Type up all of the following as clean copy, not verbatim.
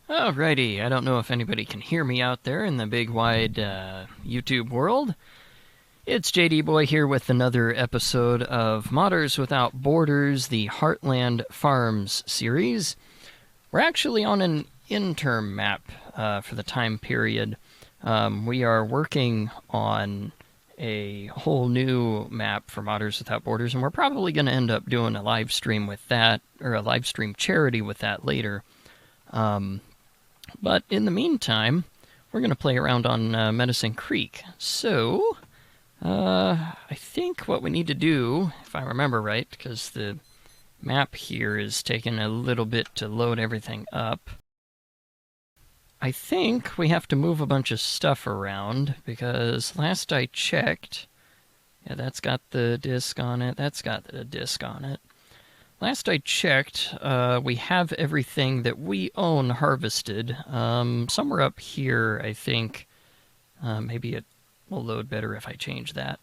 Alrighty, I don't know if anybody can hear me out there in the big wide YouTube world. It's JD Boy here with another episode of Modders Without Borders, the Heartland Farms series. We're actually on an interim map for the time period. We are working on a whole new map for Modders Without Borders, and we're probably going to end up doing a live stream with that, or a live stream charity with that later. But in the meantime, we're going to play around on Medicine Creek. So, I think what we need to do, if I remember right, because the map here is taking a little bit to load everything up, I think we have to move a bunch of stuff around, because last I checked, yeah, that's got the disc on it, that's got the disc on it. Last I checked, we have everything that we own harvested. Somewhere up here, I think. Maybe it will load better if I change that.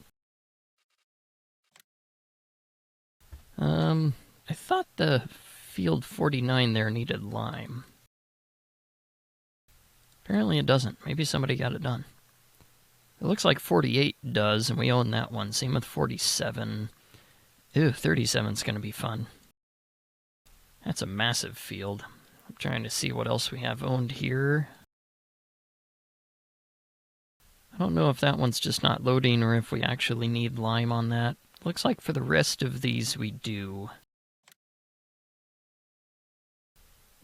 I thought the field 49 there needed lime. Apparently it doesn't. Maybe somebody got it done. It looks like 48 does, and we own that one. Same with 47. Ew, 37's going to be fun. That's a massive field. I'm trying to see what else we have owned here. I don't know if that one's just not loading or if we actually need lime on that. Looks like for the rest of these we do.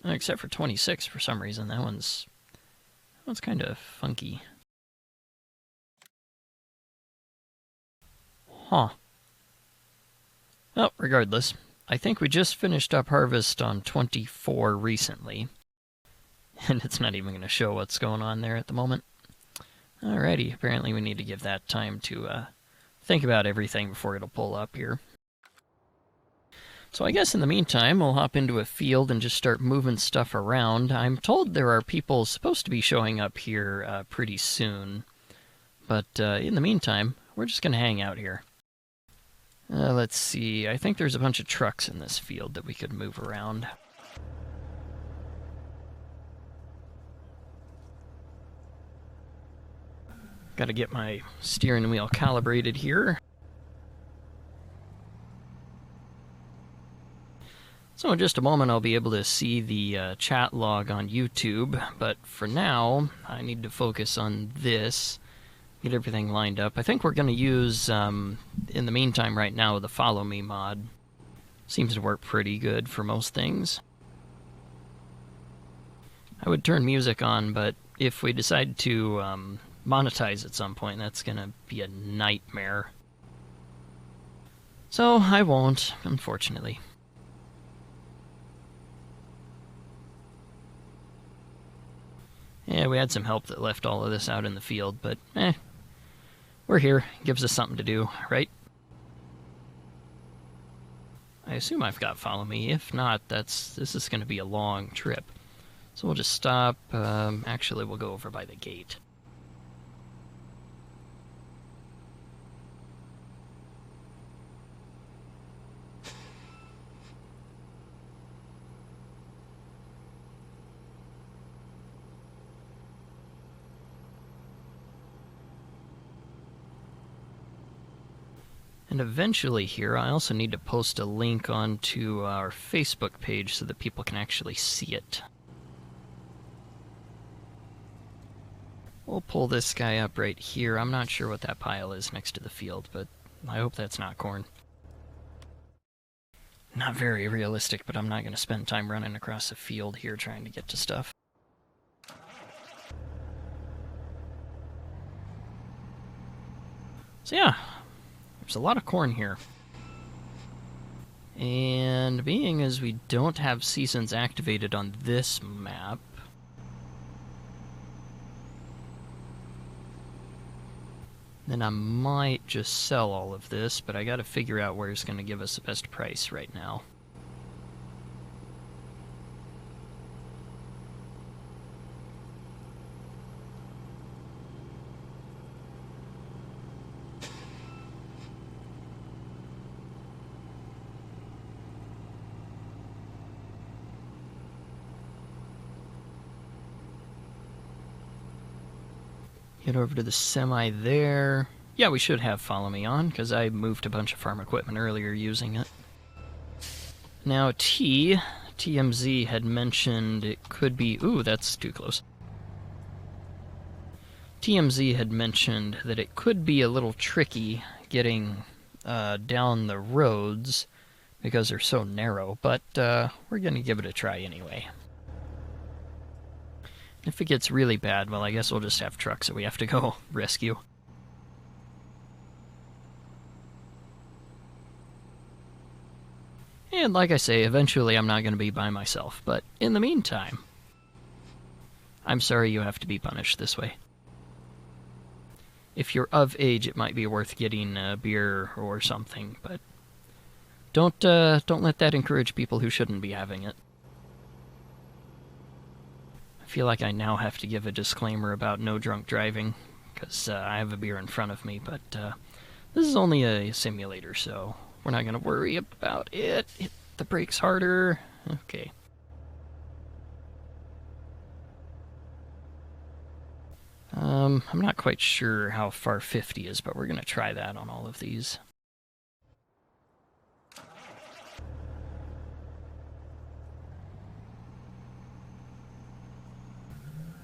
Except for 26 for some reason. That one's kind of funky. Huh. Well, regardless. I think we just finished up harvest on 24 recently. And it's not even going to show what's going on there at the moment. Alrighty, apparently we need to give that time to think about everything before it'll pull up here. So I guess in the meantime, we'll hop into a field and just start moving stuff around. I'm told there are people supposed to be showing up here pretty soon. But in the meantime, we're just going to hang out here. Let's see, I think there's a bunch of trucks in this field that we could move around. Gotta get my steering wheel calibrated here. So in just a moment I'll be able to see the chat log on YouTube, but for now I need to focus on this. Get everything lined up. I think we're going to use, in the meantime right now, the Follow Me mod. Seems to work pretty good for most things. I would turn music on, but if we decide to monetize at some point, that's going to be a nightmare. So I won't, unfortunately. Yeah, we had some help that left all of this out in the field, but we're here. Gives us something to do, right? I assume I've got Follow Me. If not, this is going to be a long trip. So we'll just stop. Actually, we'll go over by the gate. And eventually here, I also need to post a link onto our Facebook page so that people can actually see it. We'll pull this guy up right here. I'm not sure what that pile is next to the field, but I hope that's not corn. Not very realistic, but I'm not going to spend time running across the field here trying to get to stuff. So yeah. There's a lot of corn here. And being as we don't have seasons activated on this map, then I might just sell all of this, but I gotta figure out where it's gonna give us the best price right now. Get over to the semi there. Yeah, we should have follow me on, because I moved a bunch of farm equipment earlier using it. Now TMZ had mentioned it could be... Ooh, that's too close. TMZ had mentioned that it could be a little tricky getting down the roads because they're so narrow, but we're going to give it a try anyway. If it gets really bad, well, I guess we'll just have trucks that we have to go rescue. And like I say, eventually I'm not going to be by myself, but in the meantime, I'm sorry you have to be punished this way. If you're of age, it might be worth getting a beer or something, but don't let that encourage people who shouldn't be having it. I feel like I now have to give a disclaimer about no drunk driving, because I have a beer in front of me, but this is only a simulator, so we're not going to worry about it. Hit the brakes harder. Okay. I'm not quite sure how far 50 is, but we're going to try that on all of these.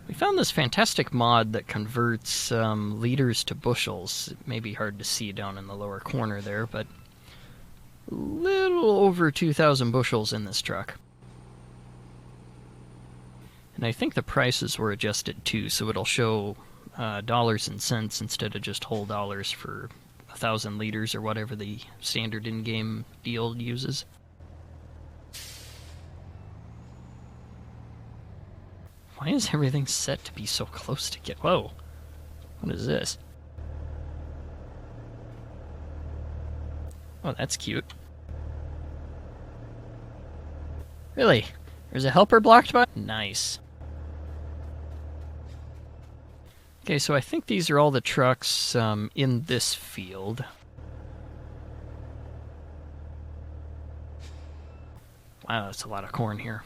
We found this fantastic mod that converts liters to bushels. It may be hard to see down in the lower corner there, but a little over 2,000 bushels in this truck. And I think the prices were adjusted too, so it'll show dollars and cents instead of just whole dollars for 1,000 liters or whatever the standard in-game deal uses. Why is everything set to be so close to get... Whoa! What is this? Oh, that's cute. Really? There's a helper blocked by... Nice. Okay, so I think these are all the trucks in this field. Wow, that's a lot of corn here.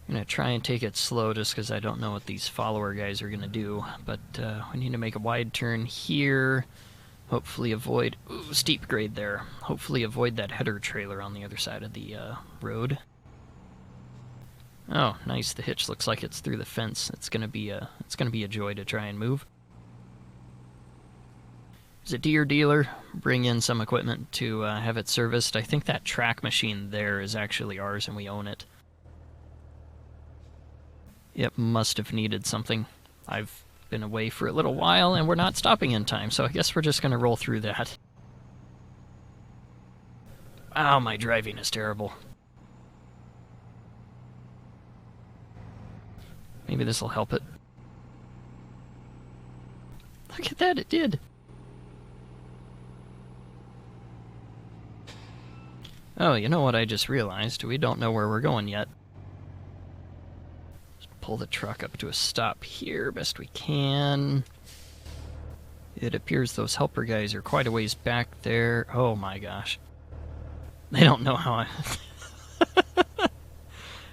I'm going to try and take it slow just because I don't know what these follower guys are going to do. But we need to make a wide turn here. Hopefully avoid... Ooh, steep grade there. Hopefully avoid that header trailer on the other side of the road. Oh, nice. The hitch looks like it's through the fence. It's going to be a joy to try and move. There's a Deere dealer. Bring in some equipment to have it serviced. I think that track machine there is actually ours and we own it. Yep, must have needed something. I've been away for a little while, and we're not stopping in time, so I guess we're just going to roll through that. Wow, my driving is terrible. Maybe this will help it. Look at that, it did! Oh, you know what I just realized? We don't know where we're going yet. Pull the truck up to a stop here best we can. It appears those helper guys are quite a ways back there. Oh my gosh. They don't know how I...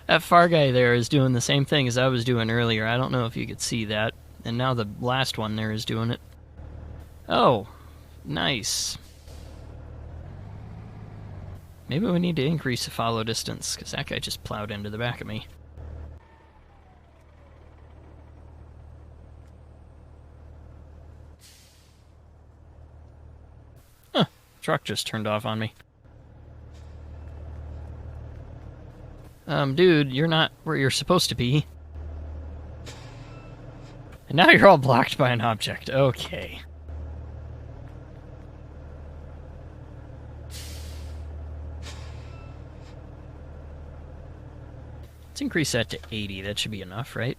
That far guy there is doing the same thing as I was doing earlier. I don't know if you could see that. And now the last one there is doing it. Oh, nice. Maybe we need to increase the follow distance, because that guy just plowed into the back of me. Truck just turned off on me. Dude, you're not where you're supposed to be. And now you're all blocked by an object. Okay. Let's increase that to 80. That should be enough, right?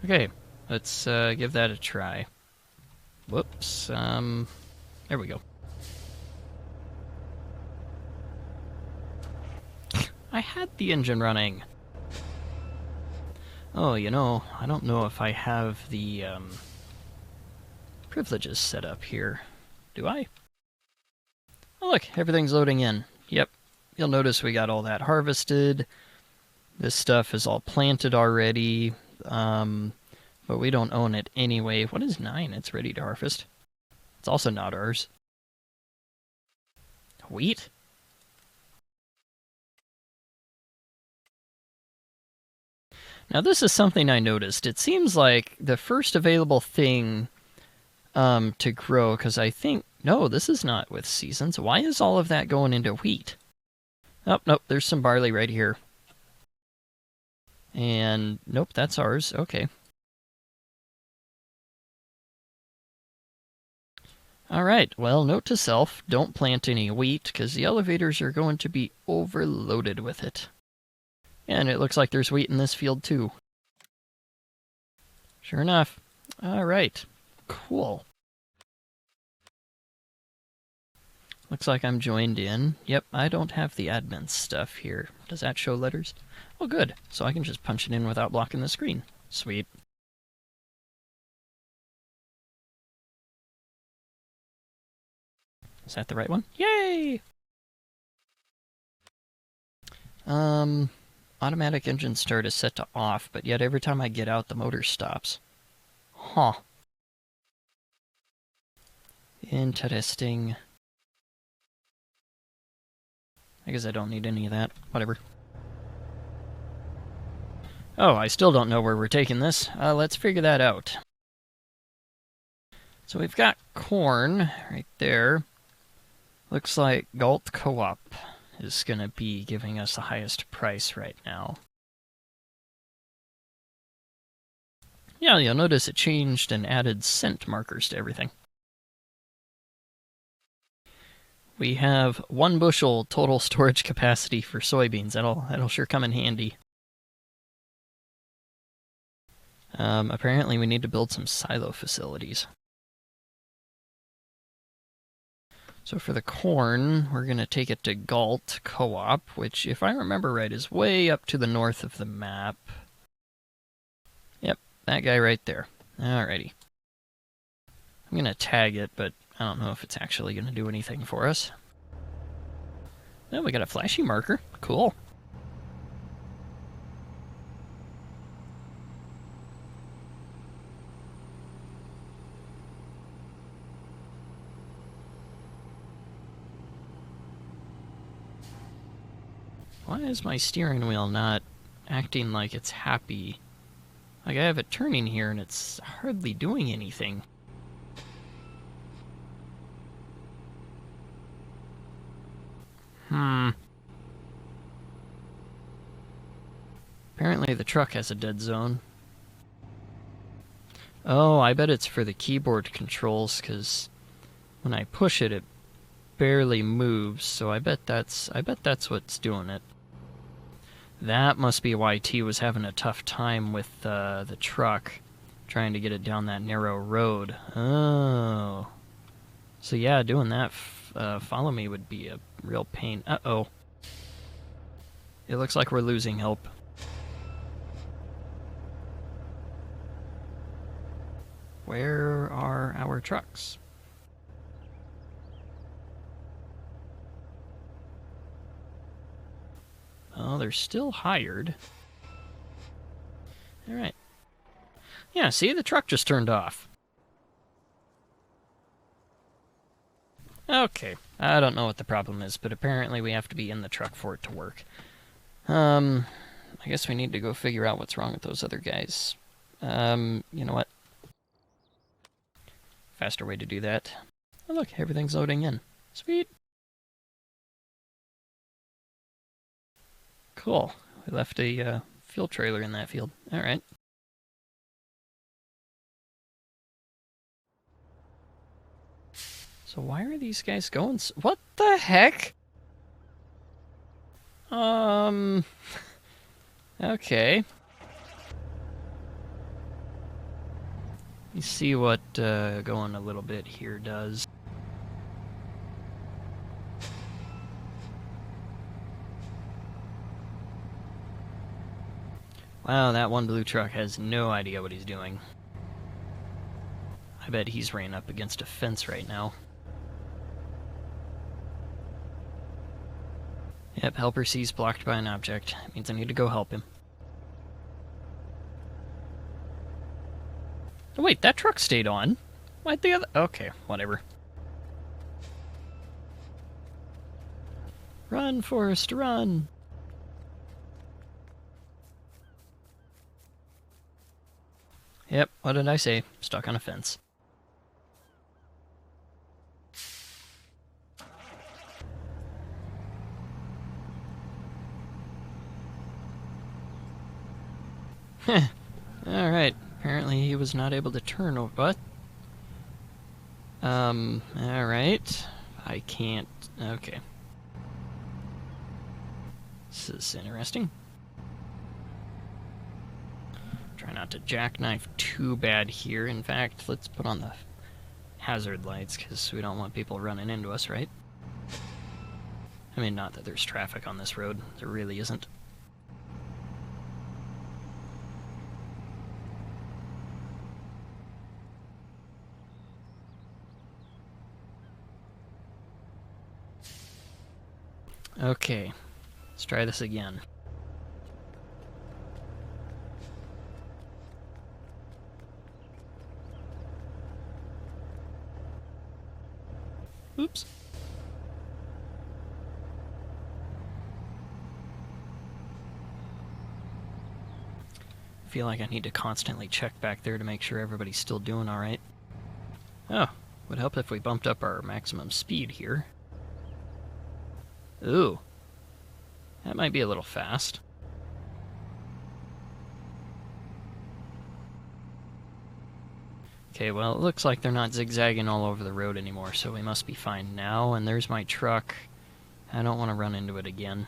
Okay, let's give that a try. Whoops, there we go. I had the engine running. Oh, you know, I don't know if I have the privileges set up here. Do I? Oh, look, everything's loading in. Yep. You'll notice we got all that harvested. This stuff is all planted already, but we don't own it anyway. What is 9? It's ready to harvest. It's also not ours. Wheat? Now this is something I noticed. It seems like the first available thing to grow, because I think... No, this is not with seasons. Why is all of that going into wheat? Oh, nope, there's some barley right here. And nope, that's ours. Okay. Alright, well, note to self, don't plant any wheat, because the elevators are going to be overloaded with it. And it looks like there's wheat in this field, too. Sure enough. Alright. Cool. Looks like I'm joined in. Yep, I don't have the admin stuff here. Does that show letters? Oh, good. So I can just punch it in without blocking the screen. Sweet. Is that the right one? Yay! Automatic engine start is set to off, but yet every time I get out, the motor stops. Huh. Interesting. I guess I don't need any of that. Whatever. Oh, I still don't know where we're taking this. Let's figure that out. So we've got corn right there. Looks like Galt Co-op is going to be giving us the highest price right now. Yeah, you'll notice it changed and added cent markers to everything. We have 1 bushel total storage capacity for soybeans. That'll sure come in handy. Apparently we need to build some silo facilities. So for the corn, we're going to take it to Galt Co-op, which, if I remember right, is way up to the north of the map. Yep, that guy right there. Alrighty. I'm going to tag it, but I don't know if it's actually going to do anything for us. Oh, we got a flashy marker. Cool. Why is my steering wheel not acting like it's happy? Like, I have it turning here and it's hardly doing anything. Apparently the truck has a dead zone. Oh, I bet it's for the keyboard controls, because when I push it, it barely moves, so I bet that's what's doing it. That must be why T was having a tough time with the truck, trying to get it down that narrow road. Oh. So yeah, doing that, follow me would be a real pain. Uh-oh. It looks like we're losing help. Where are our trucks? Oh, they're still hired. Alright. Yeah, see? The truck just turned off. Okay. I don't know what the problem is, but apparently we have to be in the truck for it to work. I guess we need to go figure out what's wrong with those other guys. You know what? Faster way to do that. Oh, look, everything's loading in. Sweet. Cool. We left a fuel trailer in that field. Alright. So why are these guys going what the heck? Okay. Let me see what going a little bit here does. Wow, that one blue truck has no idea what he's doing. I bet he's ran up against a fence right now. Yep, helper C's blocked by an object. It means I need to go help him. Oh, wait, that truck stayed on. Why'd the other... Okay, whatever. Run, Forrest, run! Yep, what did I say? Stuck on a fence. Heh. Alright, apparently he was not able to turn over. What? Alright. I can't... Okay. This is interesting. Try not to jackknife too bad here. In fact, let's put on the hazard lights, because we don't want people running into us, right? I mean, not that there's traffic on this road. There really isn't. Okay, let's try this again. Oops. I feel like I need to constantly check back there to make sure everybody's still doing alright. Oh, would help if we bumped up our maximum speed here. Ooh. That might be a little fast. Okay, well, it looks like they're not zigzagging all over the road anymore, so we must be fine now. And there's my truck. I don't want to run into it again.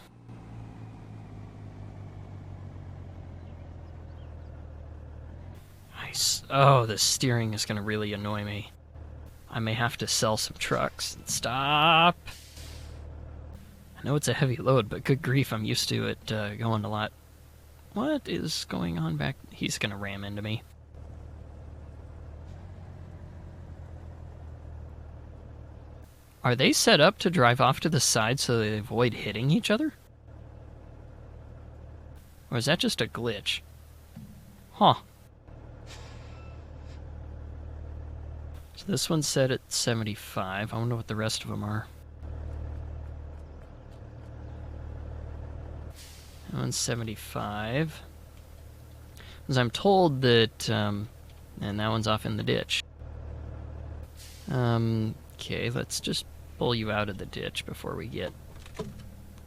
Oh, the steering is going to really annoy me. I may have to sell some trucks. Stop! I know it's a heavy load, but good grief, I'm used to it going a lot. What is going on back? He's going to ram into me. Are they set up to drive off to the side so they avoid hitting each other? Or is that just a glitch? Huh. So this one's set at 75. I wonder what the rest of them are. That one's 75. Because I'm told that, and that one's off in the ditch. Okay, let's just pull you out of the ditch before we get...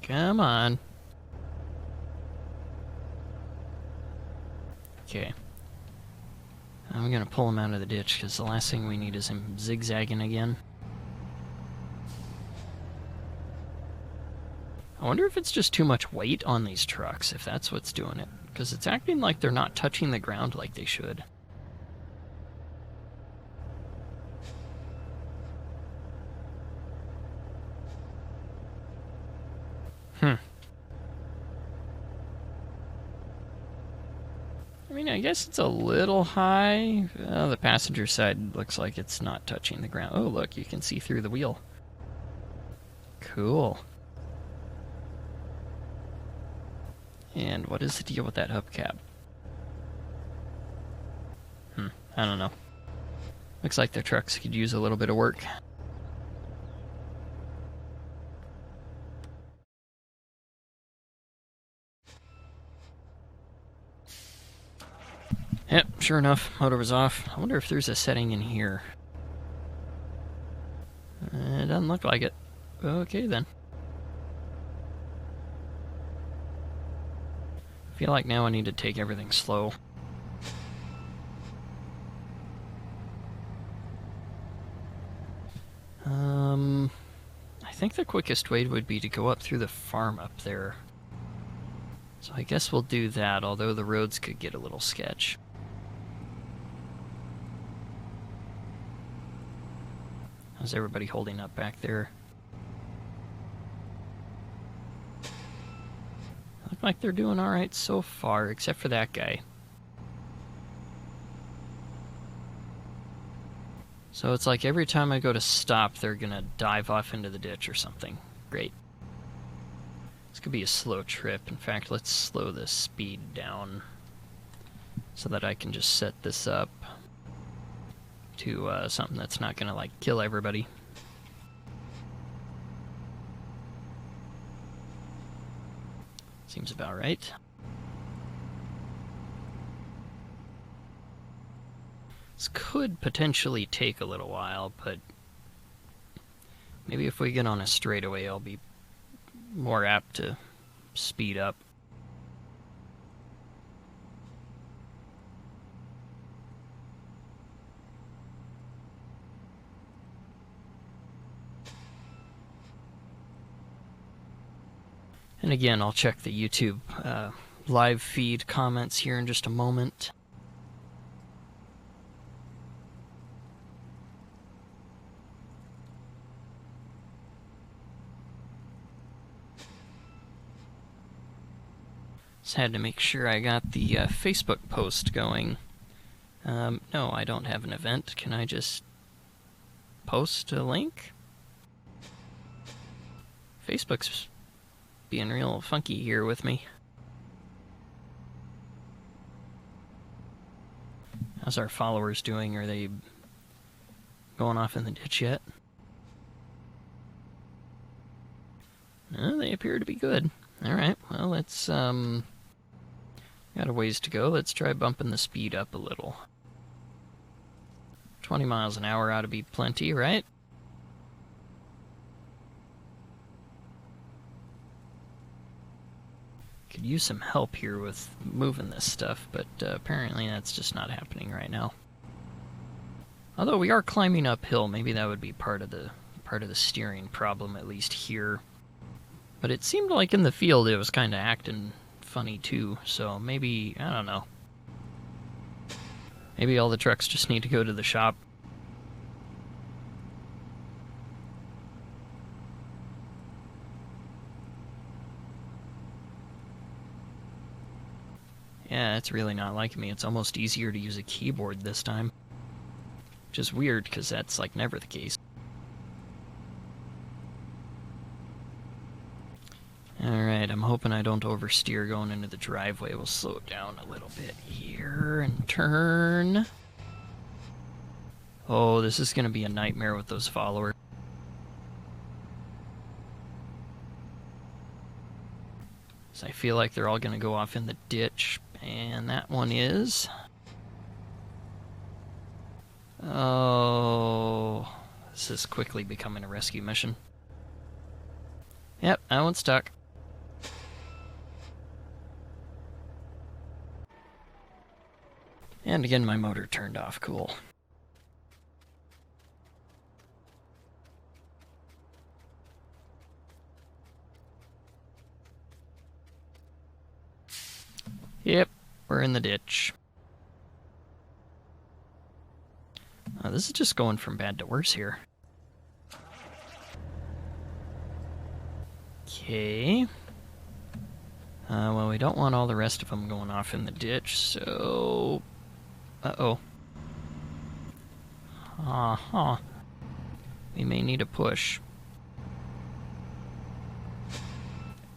Come on. Okay. I'm gonna pull him out of the ditch, because the last thing we need is him zigzagging again. I wonder if it's just too much weight on these trucks, if that's what's doing it. Because it's acting like they're not touching the ground like they should. I mean, I guess it's a little high. The passenger side looks like it's not touching the ground. Oh, look, you can see through the wheel. Cool. And what is the deal with that hubcap? I don't know. Looks like their trucks could use a little bit of work. Yep, sure enough, motor was off. I wonder if there's a setting in here. It doesn't look like it. Okay, then. I feel like now I need to take everything slow. I think the quickest way would be to go up through the farm up there. So I guess we'll do that, although the roads could get a little sketch. How's everybody holding up back there? Look like they're doing alright so far, except for that guy. So it's like every time I go to stop, they're gonna dive off into the ditch or something. Great. This could be a slow trip. In fact, let's slow the speed down so that I can just set this up to something that's not gonna, like, kill everybody. Seems about right. This could potentially take a little while, but maybe if we get on a straightaway, I'll be more apt to speed up. And again, I'll check the YouTube live feed comments here in just a moment. Just had to make sure I got the Facebook post going. No, I don't have an event. Can I just post a link? Facebook's being real funky here with me. How's our followers doing? Are they going off in the ditch yet? No, they appear to be good. Alright, well, let's, got a ways to go. Let's try bumping the speed up a little. 20 miles an hour ought to be plenty, right? Could use some help here with moving this stuff, but apparently that's just not happening right now. Although we are climbing uphill, maybe that would be part of the steering problem, at least here. But it seemed like in the field it was kind of acting funny too, so maybe, I don't know. Maybe all the trucks just need to go to the shop. Yeah, it's really not liking me. It's almost easier to use a keyboard this time. Which is weird, because that's, like, never the case. Alright, I'm hoping I don't oversteer going into the driveway. We'll slow it down a little bit here and turn. Oh, this is going to be a nightmare with those followers. So I feel like they're all going to go off in the ditch. And that one is... Oh... This is quickly becoming a rescue mission. Yep, that one's stuck. And again, my motor turned off. Cool. Yep, we're in the ditch. This is just going from bad to worse here. Okay. Well, we don't want all the rest of them going off in the ditch, so... Uh-oh. Uh-huh. We may need a push.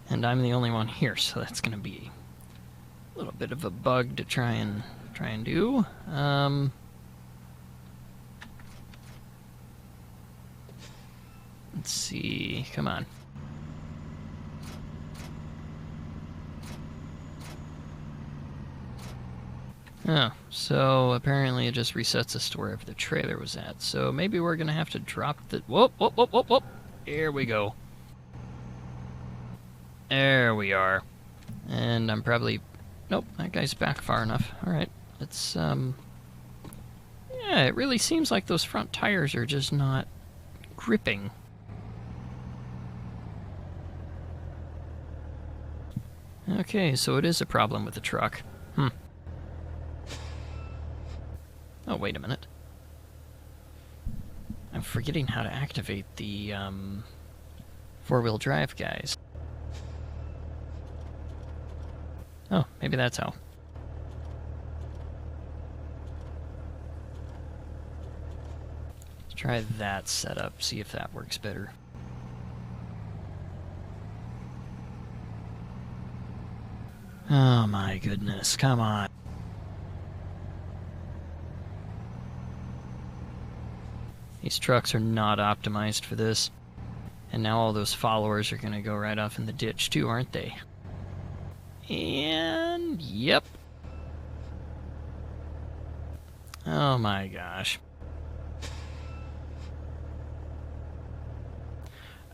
And I'm the only one here, so that's gonna be a little bit of a bug to try and do. Let's see. Come on. Oh, so apparently it just resets us to wherever the trailer was at. So maybe we're gonna have to drop the... Whoop, whoop, whoop, whoop, whoop. Here we go. There we are. And I'm probably... Nope, that guy's back far enough. Alright, let's, Yeah, it really seems like those front tires are just not gripping. Okay, so it is a problem with the truck. Oh, wait a minute. I'm forgetting how to activate the, four-wheel drive guys. Oh, maybe that's how. Let's try that setup, see if that works better. Oh my goodness, come on. These trucks are not optimized for this. And now all those followers are going to go right off in the ditch too, aren't they? And yep. Oh my gosh.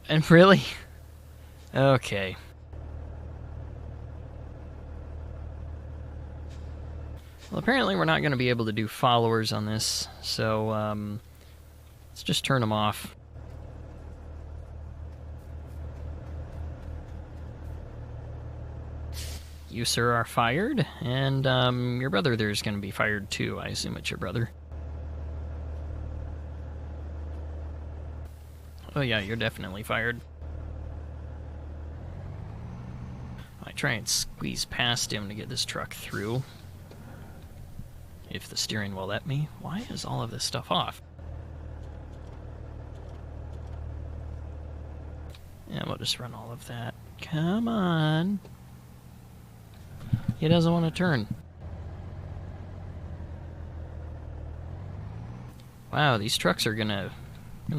And really? Okay. Well, apparently we're not going to be able to do followers on this, so let's just turn them off. You, sir, are fired, and your brother there's going to be fired too. I assume it's your brother. Oh yeah, you're definitely fired. I try and squeeze past him to get this truck through. If the steering will let me. Why is all of this stuff off? Yeah, we'll just run all of that. Come on. He doesn't want to turn. Wow, these trucks are gonna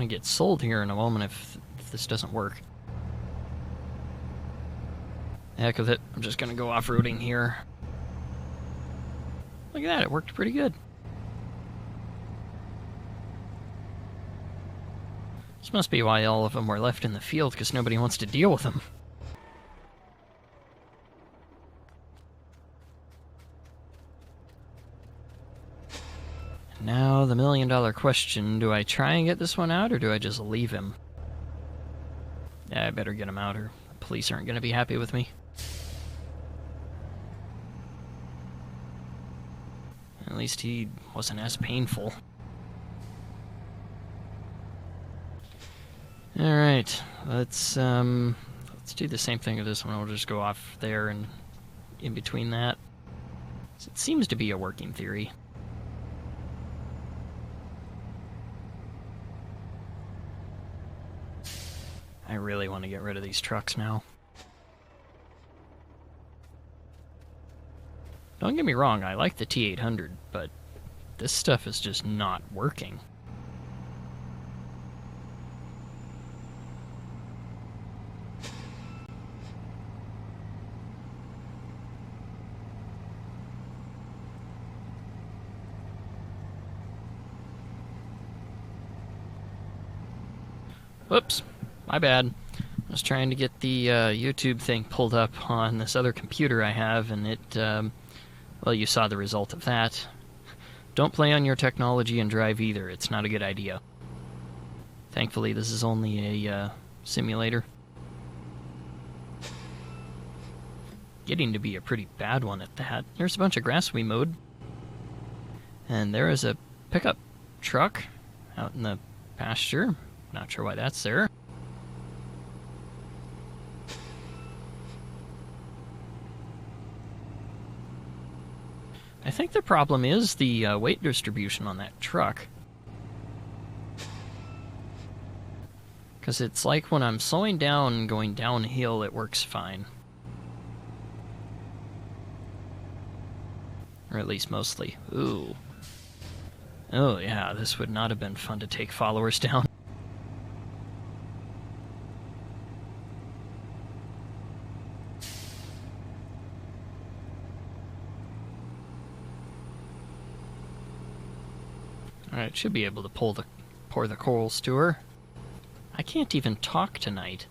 get sold here in a moment if this doesn't work. Heck with it. I'm just gonna go off-roading here. Look at that, it worked pretty good. This must be why all of them were left in the field, because nobody wants to deal with them. Now, the million-dollar question, do I try and get this one out, or do I just leave him? Yeah, I better get him out, or the police aren't going to be happy with me. At least he wasn't as painful. Alright, let's do the same thing with this one. We'll just go off there and in between that. So it seems to be a working theory. I really want to get rid of these trucks now. Don't get me wrong, I like the T800, but this stuff is just not working. Whoops, my bad. I was trying to get the YouTube thing pulled up on this other computer I have, and it, well, you saw the result of that. Don't play on your technology and drive either. It's not a good idea. Thankfully, this is only a simulator. Getting to be a pretty bad one at that. There's a bunch of grass we mowed. And there is a pickup truck out in the pasture. Not sure why that's there. I think the problem is the weight distribution on that truck. Because it's like when I'm slowing down and going downhill, it works fine. Or at least mostly. Ooh. Oh yeah, this would not have been fun to take followers down. Alright, should be able to pour the corals to her. I can't even talk tonight.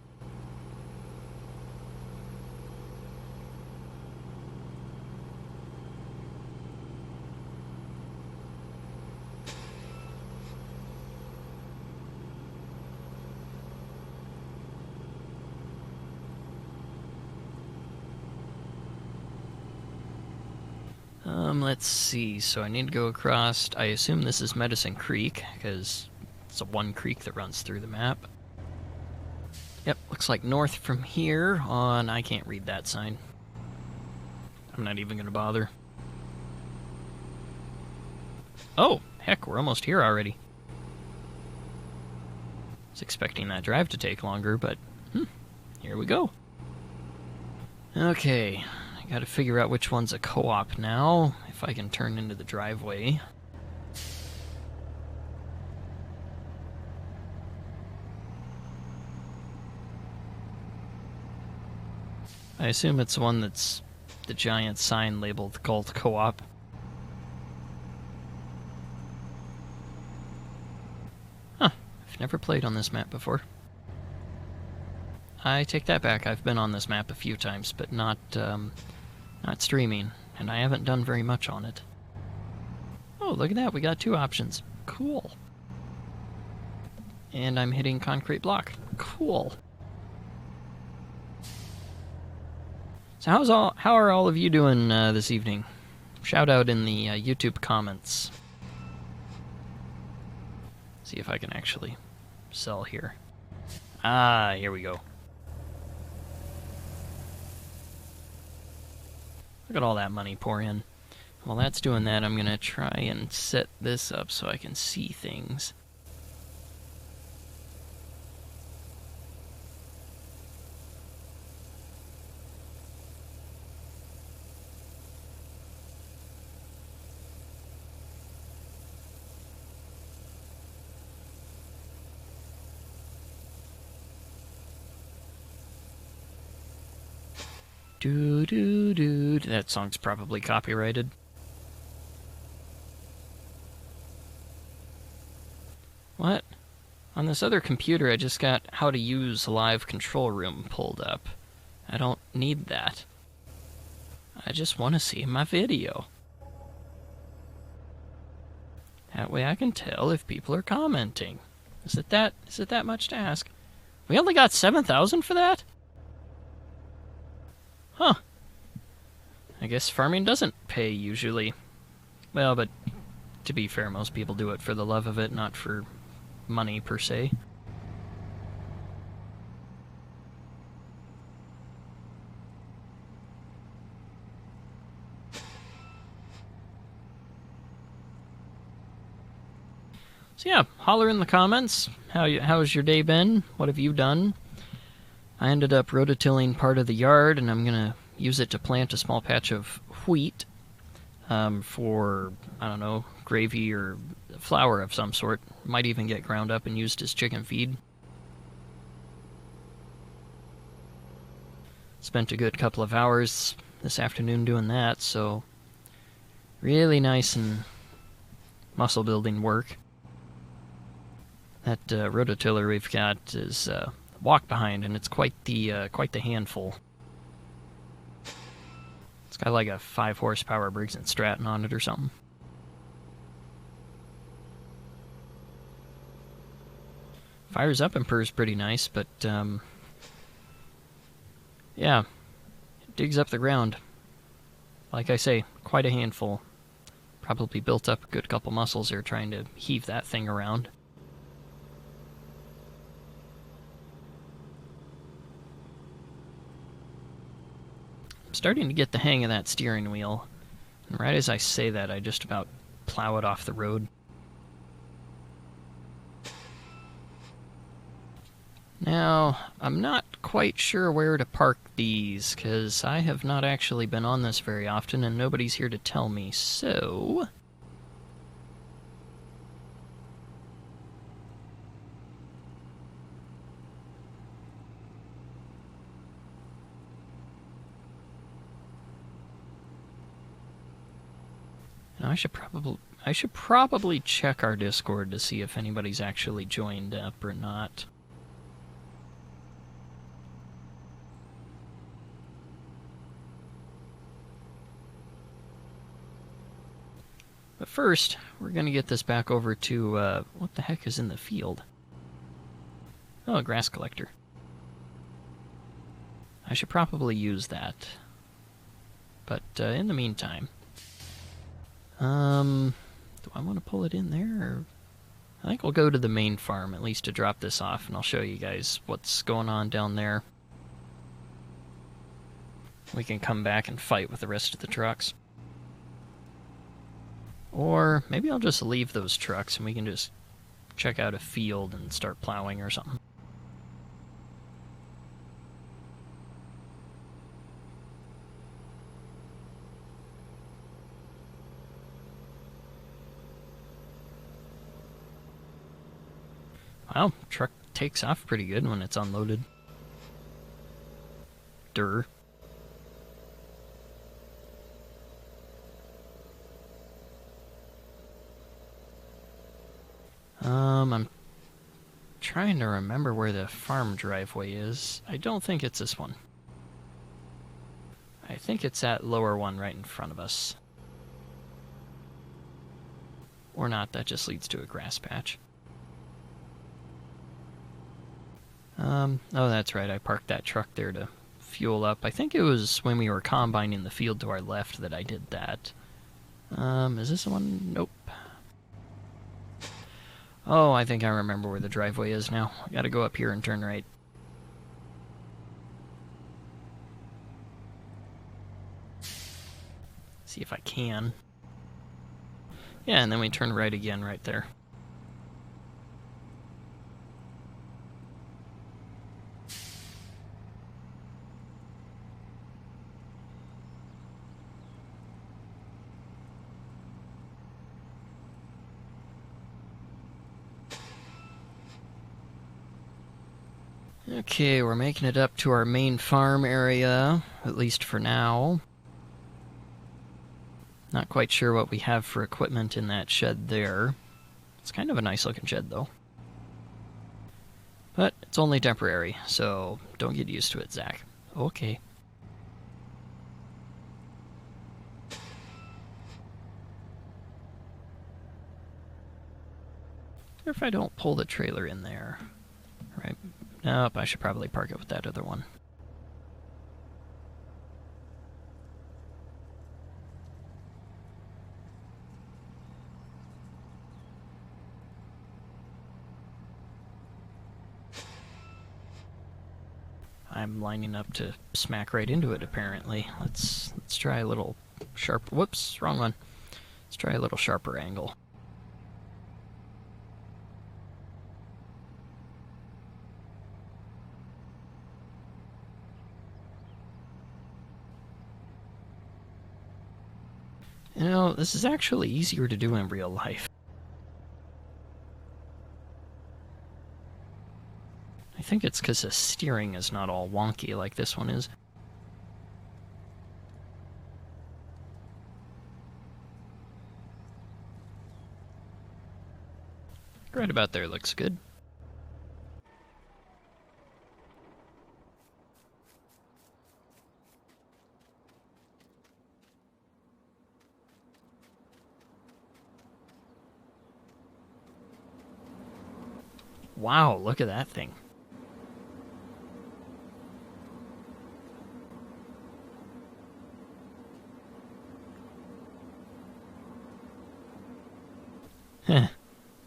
Let's see, so I need to go across, I assume this is Medicine Creek, because it's a one creek that runs through the map. Yep, looks like north from here on, I can't read that sign. I'm not even gonna bother. Oh, heck, we're almost here already. I was expecting that drive to take longer, but here we go. Okay, I gotta figure out which one's a co-op now, if I can turn into the driveway. I assume it's one that's the giant sign labeled Cult Co-op. Huh, I've never played on this map before. I take that back, I've been on this map a few times, but not streaming, and I haven't done very much on it. Oh, look at that, we got 2 options. Cool. And I'm hitting concrete block. Cool. So how are all of you doing this evening? Shout out in the YouTube comments. See if I can actually sell here. Ah, here we go. Look at all that money pour in. While that's doing that, I'm going to try and set this up so I can see things. Do. That song's probably copyrighted. What? On this other computer, I just got how to use live control room pulled up. I don't need that. I just want to see my video. That way I can tell if people are commenting. Is it that much to ask? We only got 7,000 for that? Huh. I guess farming doesn't pay usually. Well, but to be fair, most people do it for the love of it, not for money per se. So yeah, holler in the comments. How's your day been? What have you done? I ended up rototilling part of the yard, and I'm going to use it to plant a small patch of wheat for, I don't know, gravy or flour of some sort. Might even get ground up and used as chicken feed. Spent a good couple of hours this afternoon doing that, so really nice and muscle building work. That rototiller we've got is walk behind, and it's quite the handful. It's got like a 5 horsepower Briggs & Stratton on it or something. Fires up and purrs pretty nice, but yeah, it digs up the ground. Like I say, quite a handful. Probably built up a good couple muscles there trying to heave that thing around. Starting to get the hang of that steering wheel, and right as I say that, I just about plow it off the road. Now, I'm not quite sure where to park these, because I have not actually been on this very often, and nobody's here to tell me, so... Now, I should probably check our Discord to see if anybody's actually joined up or not. But first, we're going to get this back over to, what the heck is in the field? Oh, a grass collector. I should probably use that. But in the meantime... do I want to pull it in there? Or... I think we'll go to the main farm, at least to drop this off, and I'll show you guys what's going on down there. We can come back and fight with the rest of the trucks. Or maybe I'll just leave those trucks and we can just check out a field and start plowing or something. Wow, truck takes off pretty good when it's unloaded. Durr. I'm trying to remember where the farm driveway is. I don't think it's this one. I think it's that lower one right in front of us. Or not, that just leads to a grass patch. Oh, that's right, I parked that truck there to fuel up. I think it was when we were combining the field to our left that I did that. Is this the one? Nope. Oh, I think I remember where the driveway is now. I gotta go up here and turn right. See if I can. Yeah, and then we turn right again right there. Okay, we're making it up to our main farm area, at least for now. Not quite sure what we have for equipment in that shed there. It's kind of a nice looking shed, though. But it's only temporary, so don't get used to it, Zach. Okay. Or if I don't pull the trailer in there. Right. Nope, I should probably park it with that other one. I'm lining up to smack right into it, apparently. Let's try a little sharp... Whoops, wrong one. Let's try a little sharper angle. You know, this is actually easier to do in real life. I think it's because the steering is not all wonky like this one is. Right about there looks good. Wow, look at that thing. Heh.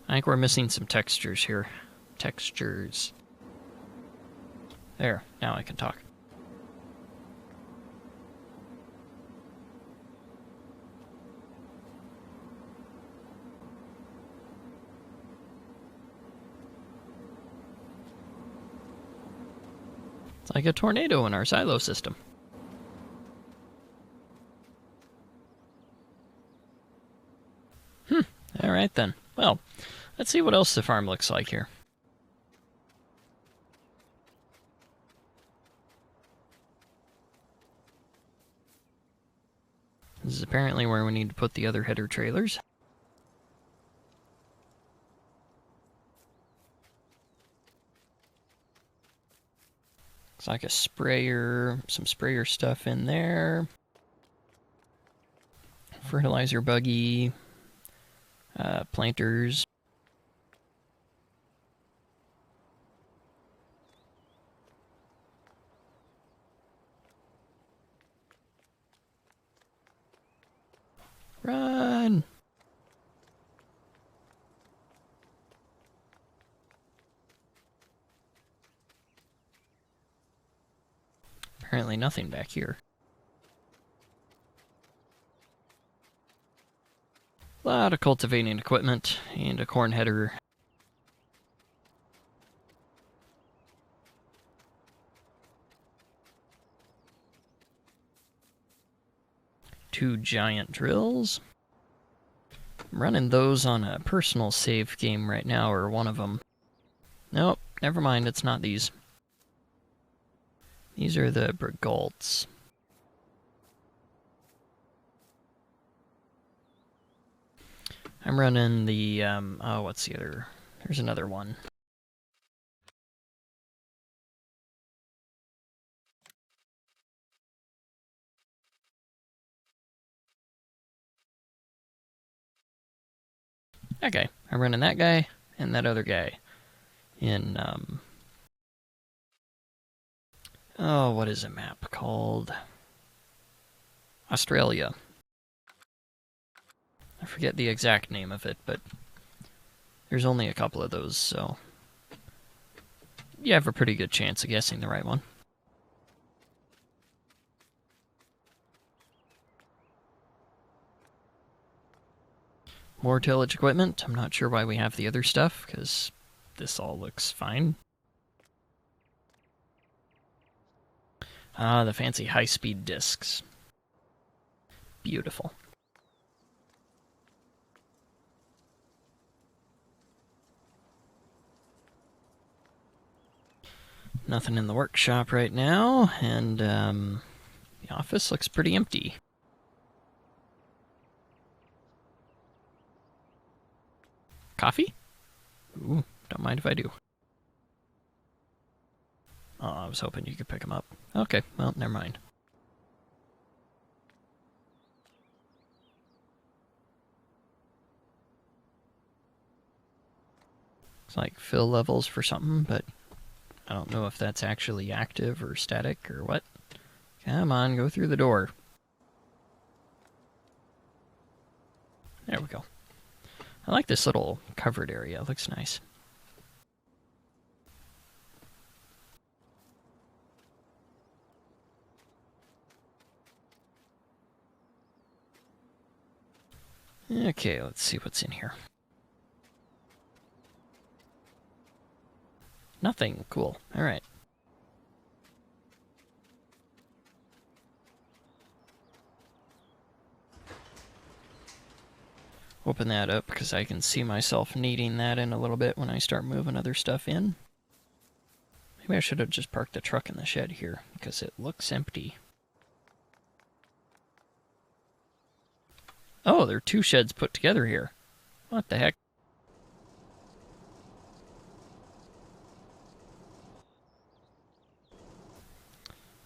I think we're missing some textures here. Textures. There, now I can talk. It's like a tornado in our silo system. Alright then. Well, let's see what else the farm looks like here. This is apparently where we need to put the other header trailers. Looks like a sprayer, some sprayer stuff in there. Fertilizer buggy. Planters. Run! Apparently nothing back here. A lot of cultivating equipment and a corn header. Two giant drills. I'm running those on a personal save game right now, or one of them. Nope, never mind, it's not these. These are the Brigalts. I'm running the, oh, what's the other? There's another one. Okay, I'm running that guy and that other guy in, oh, what is a map called? Australia. I forget the exact name of it, but there's only a couple of those, so you have a pretty good chance of guessing the right one. More tillage equipment. I'm not sure why we have the other stuff, because this all looks fine. Ah, the fancy high-speed discs. Beautiful. Nothing in the workshop right now, and the office looks pretty empty. Coffee? Ooh, don't mind if I do. Oh, I was hoping you could pick them up. Okay, well, never mind. Looks like fill levels for something, but I don't know if that's actually active or static or what. Come on, go through the door. There we go. I like this little covered area. It looks nice. Okay, let's see what's in here. Nothing. Cool. All right. Open that up because I can see myself needing that in a little bit when I start moving other stuff in. Maybe I should have just parked the truck in the shed here because it looks empty. Oh, there are two sheds put together here. What the heck?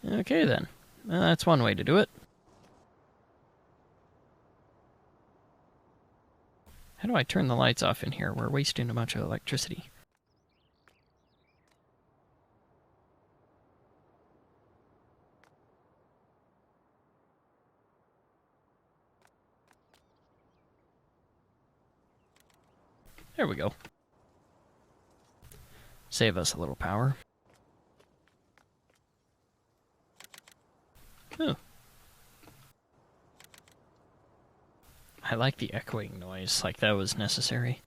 Okay then. Well, that's one way to do it. How do I turn the lights off in here? We're wasting a bunch of electricity. There we go. Save us a little power. Oh. I like the echoing noise, like that was necessary.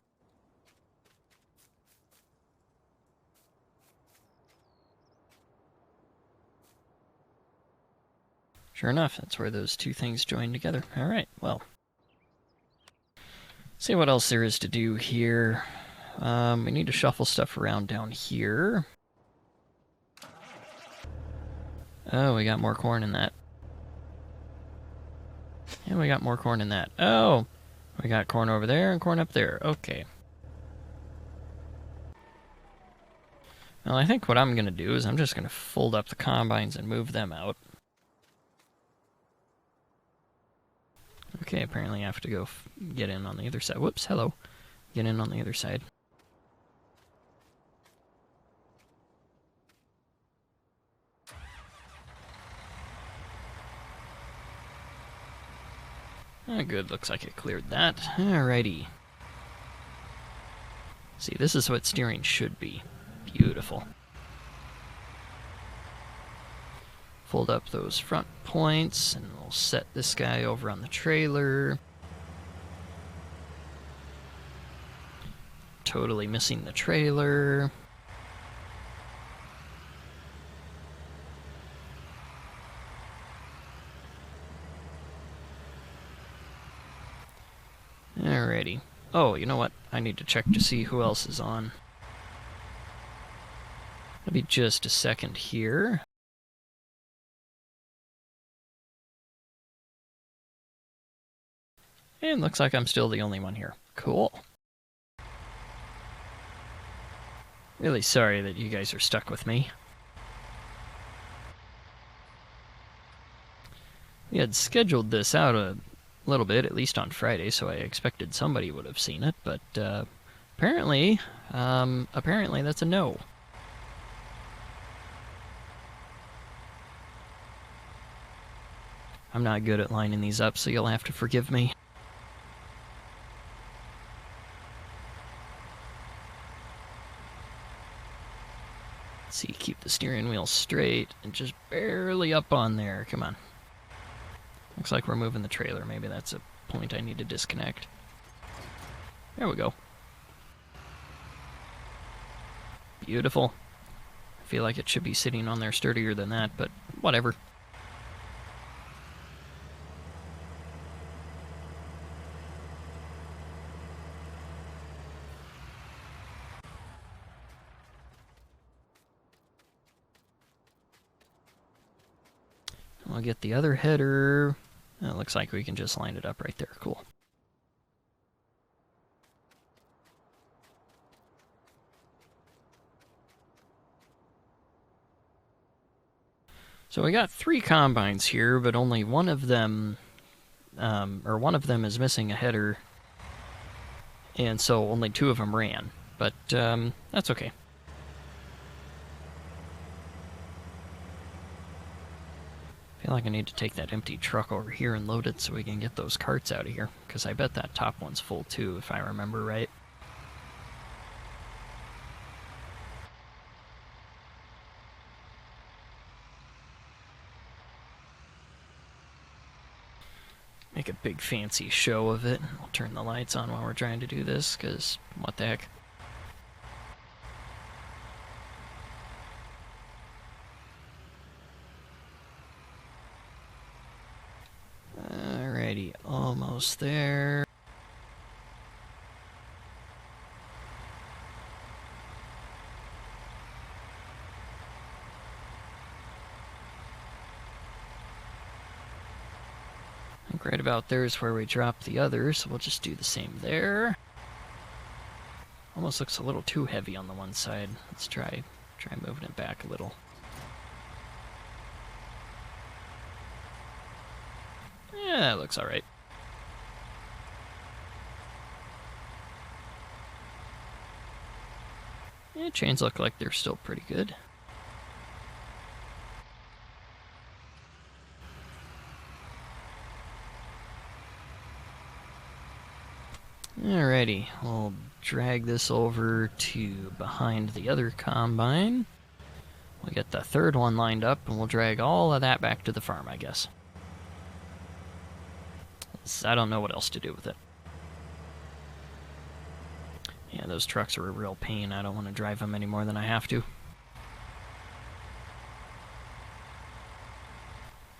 Sure enough, that's where those two things join together. Alright, well. See what else there is to do here. We need to shuffle stuff around down here. Oh, we got more corn in that. And we got more corn in that. Oh! We got corn over there and corn up there. Okay. Well, I think what I'm going to do is I'm just going to fold up the combines and move them out. Okay, apparently I have to go get in on the other side. Whoops, hello. Get in on the other side. Oh, good, looks like it cleared that. Alrighty. See, this is what steering should be. Beautiful. Fold up those front points, and we'll set this guy over on the trailer. totally missing the trailer. Alrighty. Oh, you know what? I need to check to see who else is on. It'll be just a second here. And looks like I'm still the only one here. Cool. Really sorry that you guys are stuck with me. We had scheduled this out a little bit, at least on Friday, so I expected somebody would have seen it, but apparently that's a no. I'm not good at lining these up, so you'll have to forgive me. Let's see, keep the steering wheel straight and just barely up on there. Come on. Looks like we're moving the trailer. Maybe that's a point I need to disconnect. There we go. Beautiful. I feel like it should be sitting on there sturdier than that, but whatever. I'll get the other header. It looks like we can just line it up right there. Cool. So we got 3 combines here, but only one of them, is missing a header, and so only 2 of them ran. But that's okay. I feel like I need to take that empty truck over here and load it so we can get those carts out of here, because I bet that top one's full too, if I remember right. Make a big fancy show of it. I'll turn the lights on while we're trying to do this, because what the heck. Alrighty, almost there. I think right about there is where we drop the others, so we'll just do the same there. Almost looks a little too heavy on the one side. Let's try moving it back a little. Yeah, that looks alright. Yeah, chains look like they're still pretty good. Alrighty, we'll drag this over to behind the other combine. We'll get the third one lined up, and we'll drag all of that back to the farm, I guess. I don't know what else to do with it. Yeah, those trucks are a real pain. I don't want to drive them any more than I have to.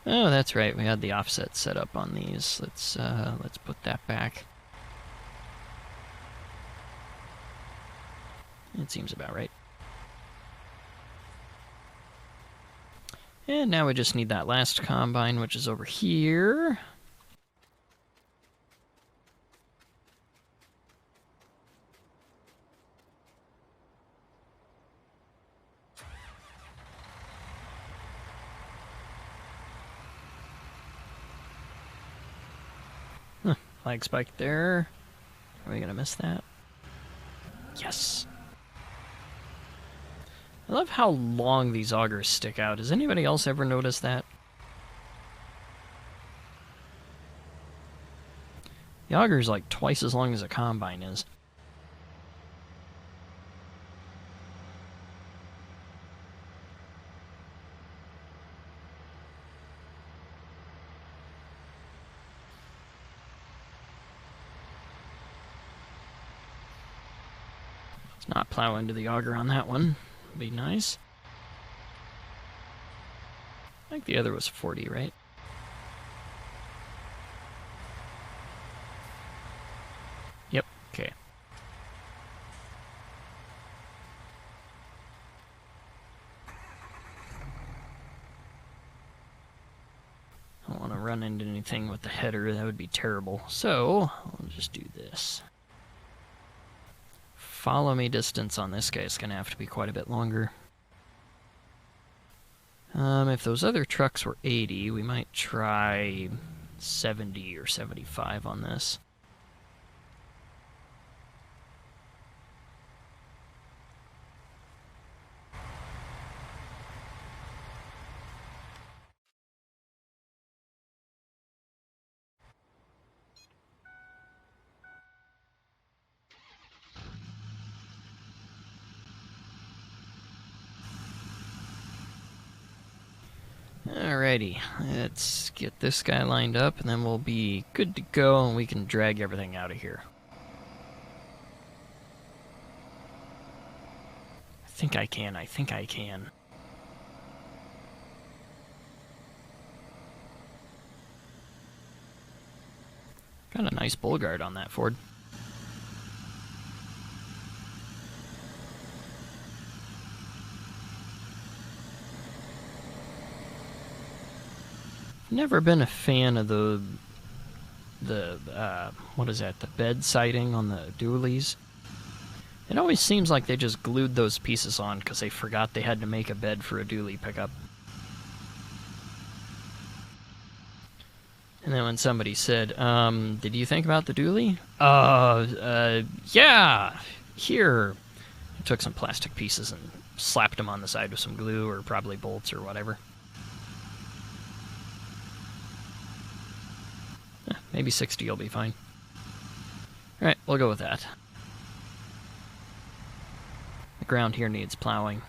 Oh, that's right. We had the offset set up on these. Let's put that back. It seems about right. And now we just need that last combine, which is over here. Flag spike there. Are we gonna miss that? Yes. I love how long these augers stick out. Has anybody else ever noticed that? The auger's like twice as long as a combine is. Not plow into the auger on that one. Be nice. I think the other was 40, right? Yep, okay. I don't want to run into anything with the header, that would be terrible. So, I'll just do this. Follow me distance on this guy is going to have to be quite a bit longer. If those other trucks were 80, we might try 70 or 75 on this. Alrighty, let's get this guy lined up, and then we'll be good to go, and we can drag everything out of here. I think I can. Got a nice bull guard on that Ford. Never been a fan of the what is that, the bed siding on the dualies. It always seems like they just glued those pieces on because they forgot they had to make a bed for a dually pickup. And then when somebody said, did you think about the dually? Yeah, here. I took some plastic pieces and slapped them on the side with some glue or probably bolts or whatever. Maybe 60 will be fine. Alright, we'll go with that. The ground here needs plowing.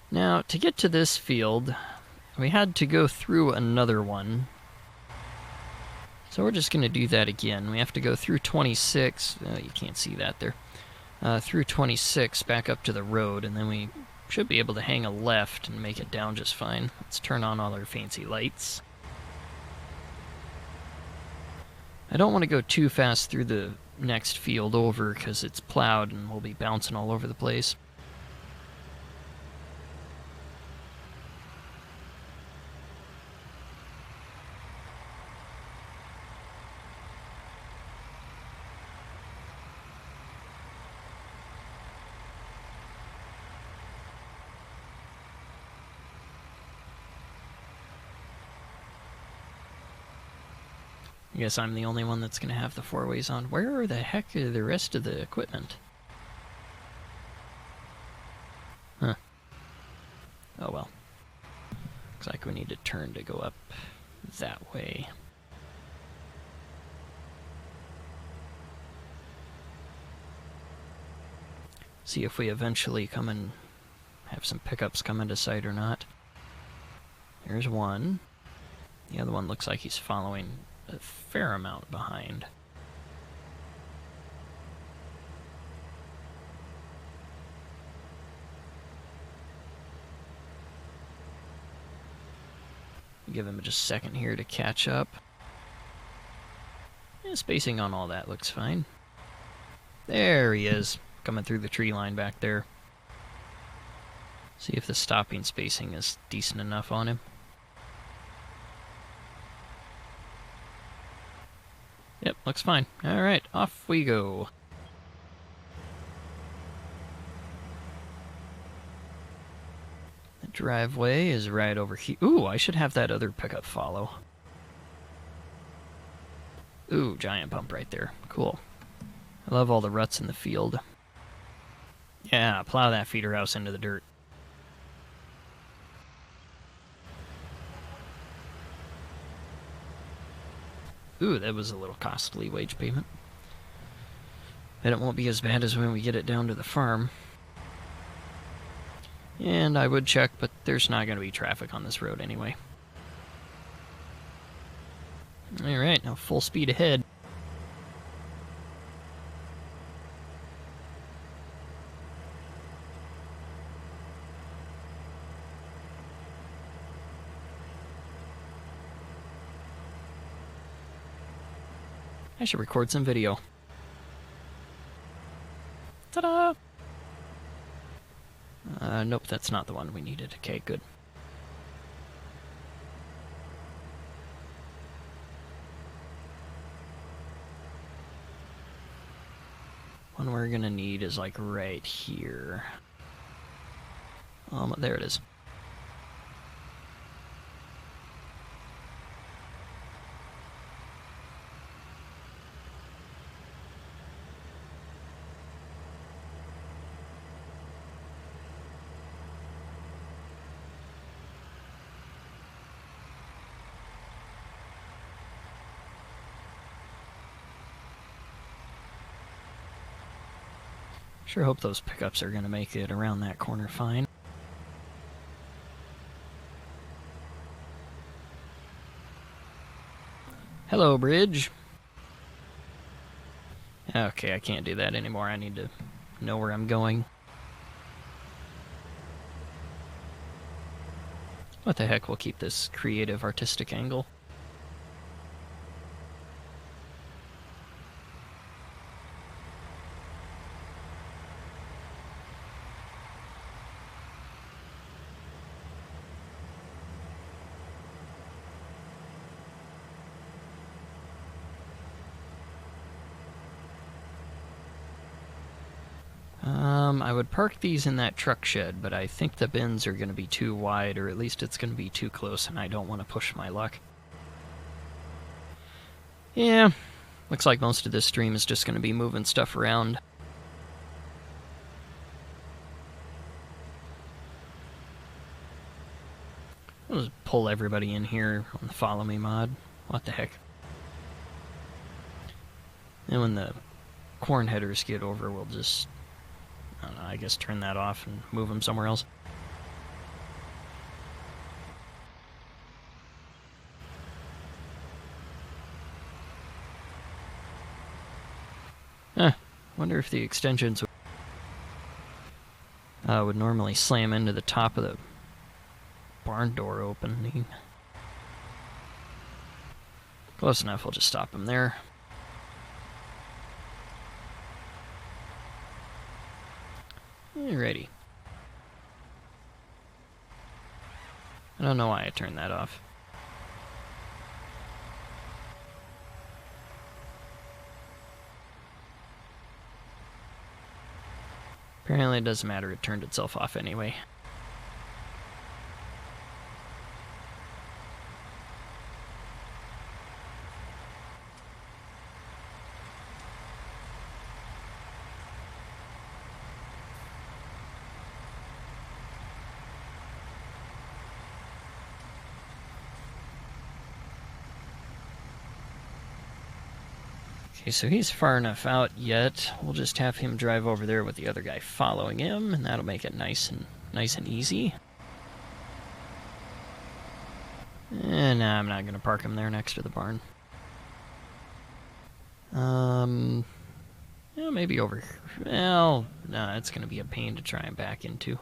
Now, to get to this field, we had to go through another one. So we're just going to do that again. We have to go through 26. Oh, you can't see that there. Through 26 back up to the road, and then we should be able to hang a left and make it down just fine. Let's turn on all our fancy lights. I don't want to go too fast through the next field over because it's plowed and we'll be bouncing all over the place. I guess I'm the only one that's going to have the four ways on. Where the heck are the rest of the equipment? Huh. Oh well. Looks like we need to turn to go up that way. See if we eventually come and have some pickups come into sight or not. Here's one. The other one looks like he's following a fair amount behind. Give him just a second here to catch up. Yeah, spacing on all that looks fine. There he is, coming through the tree line back there. See if the stopping spacing is decent enough on him. Yep, looks fine. Alright, off we go. The driveway is right over here. Ooh, I should have that other pickup follow. Ooh, giant bump right there. Cool. I love all the ruts in the field. Yeah, plow that feeder house into the dirt. Ooh, that was a little costly wage payment. And it won't be as bad as when we get it down to the farm. And I would check, but there's not going to be traffic on this road anyway. Alright, now full speed ahead. I should record some video. Ta-da! Nope, that's not the one we needed. Okay, good. One we're gonna need is like right here. There it is. Sure hope those pickups are gonna make it around that corner fine. Hello, bridge. Okay, I can't do that anymore. I need to know where I'm going. What the heck, we'll keep this creative, artistic angle. I would park these in that truck shed, but I think the bins are going to be too wide, or at least it's going to be too close, and I don't want to push my luck. Yeah, looks like most of this stream is just going to be moving stuff around. I'll just pull everybody in here on the follow me mod. What the heck. And when the corn headers get over, we'll just, I don't know, I guess turn that off and move them somewhere else. Wonder if the extensions would normally slam into the top of the barn door opening. Close enough, we'll just stop them there. Alrighty. I don't know why I turned that off. Apparently it doesn't matter, it turned itself off anyway. Okay, so he's far enough out yet. We'll just have him drive over there with the other guy following him, and that'll make it nice and easy. And nah, I'm not gonna park him there next to the barn. Yeah, maybe over here. Well, nah, it's gonna be a pain to try and back into.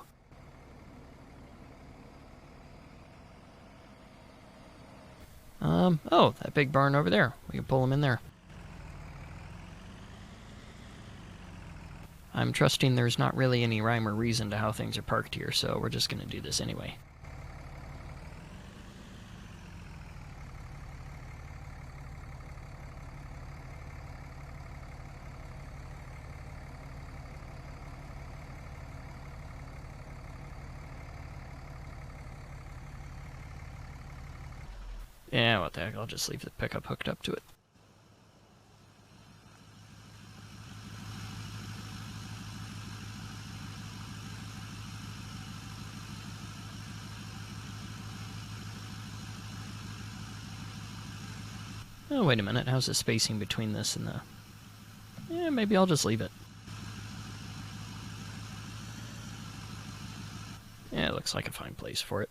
Oh, that big barn over there. We can pull him in there. I'm trusting there's not really any rhyme or reason to how things are parked here, so we're just going to do this anyway. Yeah, what the heck, I'll just leave the pickup hooked up to it. Oh, wait a minute, how's the spacing between this and the... Yeah, maybe I'll just leave it. Yeah, it looks like a fine place for it.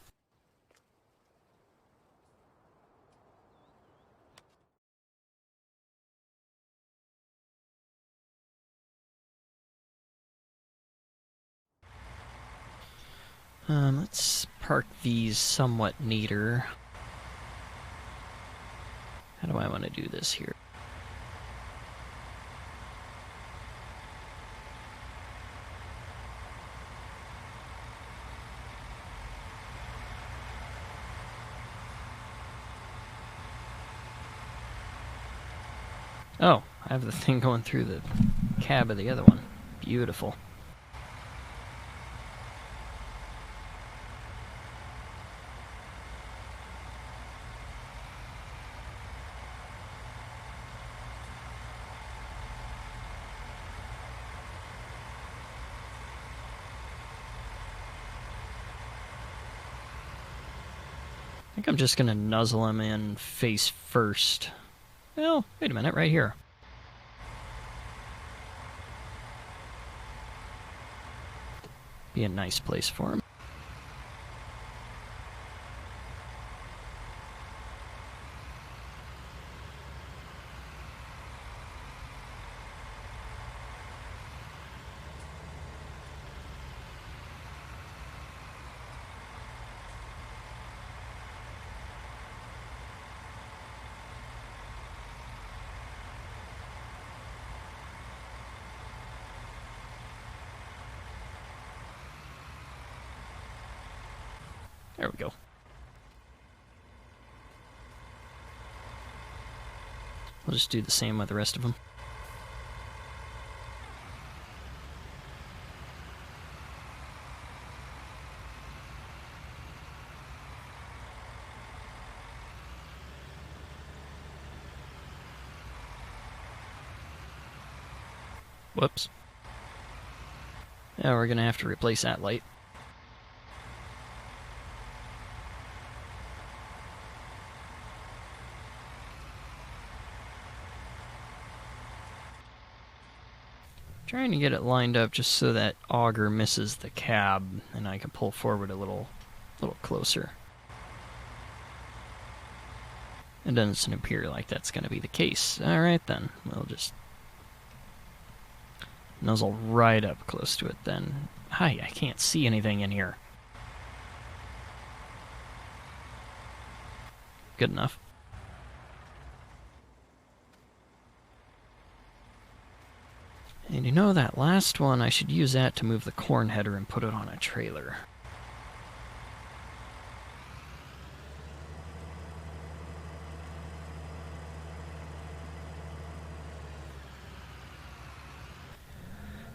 Let's park these somewhat neater. How do I want to do this here? Oh, I have the thing going through the cab of the other one. Beautiful. I think I'm just going to nuzzle him in face first. Well, wait a minute, right here. Be a nice place for him. There we go. We'll just do the same with the rest of them. Whoops. Yeah, we're going to have to replace that light. Trying to get it lined up just so that auger misses the cab and I can pull forward a little closer. It doesn't appear like that's going to be the case. Alright then, we'll just nuzzle right up close to it then. Hi, I can't see anything in here. Good enough. And you know, that last one, I should use that to move the corn header and put it on a trailer.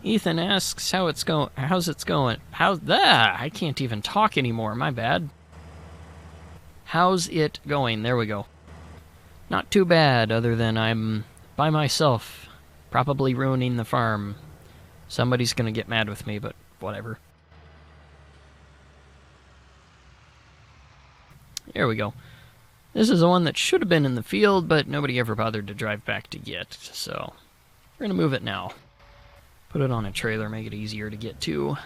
Ethan asks how it's going. How's it going? I can't even talk anymore. My bad. How's it going? There we go. Not too bad, other than I'm by myself, probably ruining the farm. Somebody's gonna get mad with me, but whatever. There we go. This is the one that should have been in the field, but nobody ever bothered to drive back to get, so we're gonna move it now. Put it on a trailer, make it easier to get to.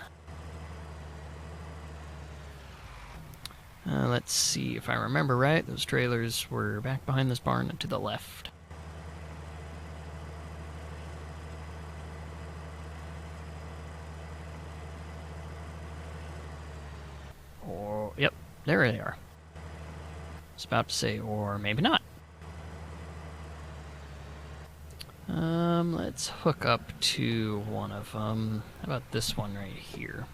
Let's see, if I remember right, those trailers were back behind this barn and to the left. Or, yep, there they are. I was about to say, or maybe not. Let's hook up to one of them. How about this one right here?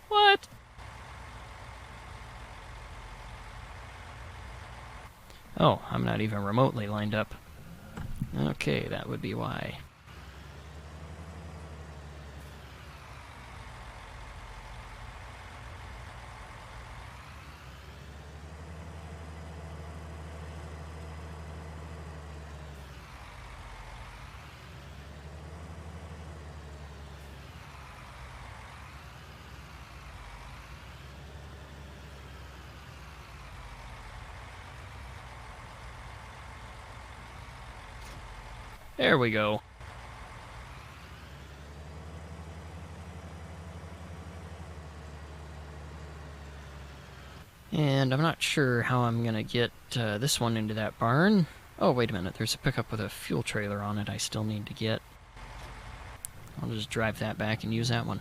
What? Oh, I'm not even remotely lined up. Okay, that would be why. There we go. And I'm not sure how I'm gonna get this one into that barn. Oh, wait a minute, there's a pickup with a fuel trailer on it I still need to get. I'll just drive that back and use that one.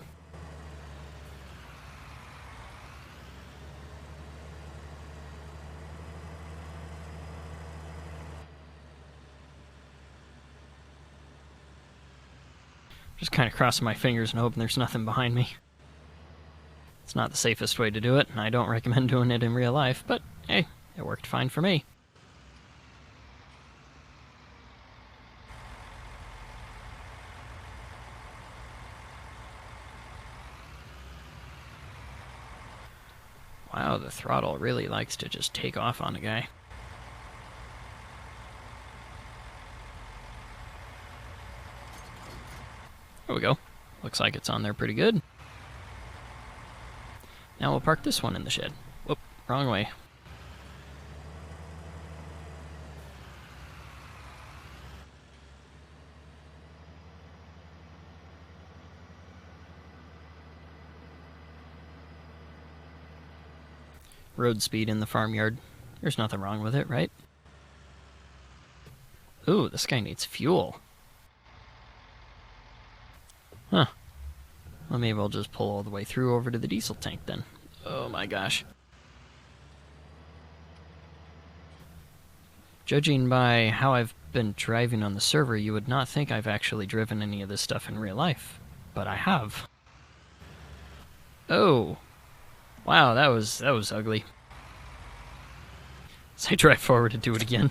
Just kind of crossing my fingers and hoping there's nothing behind me. It's not the safest way to do it, and I don't recommend doing it in real life, but hey, it worked fine for me. Wow, the throttle really likes to just take off on a guy. There we go. Looks like it's on there pretty good. Now we'll park this one in the shed. Whoop, wrong way. Road speed in the farmyard. There's nothing wrong with it, right? Ooh, this guy needs fuel. Huh. Well, maybe I'll just pull all the way through over to the diesel tank then. Oh my gosh. Judging by how I've been driving on the server, you would not think I've actually driven any of this stuff in real life. But I have. Oh. Wow, that was ugly. So I drive forward to do it again.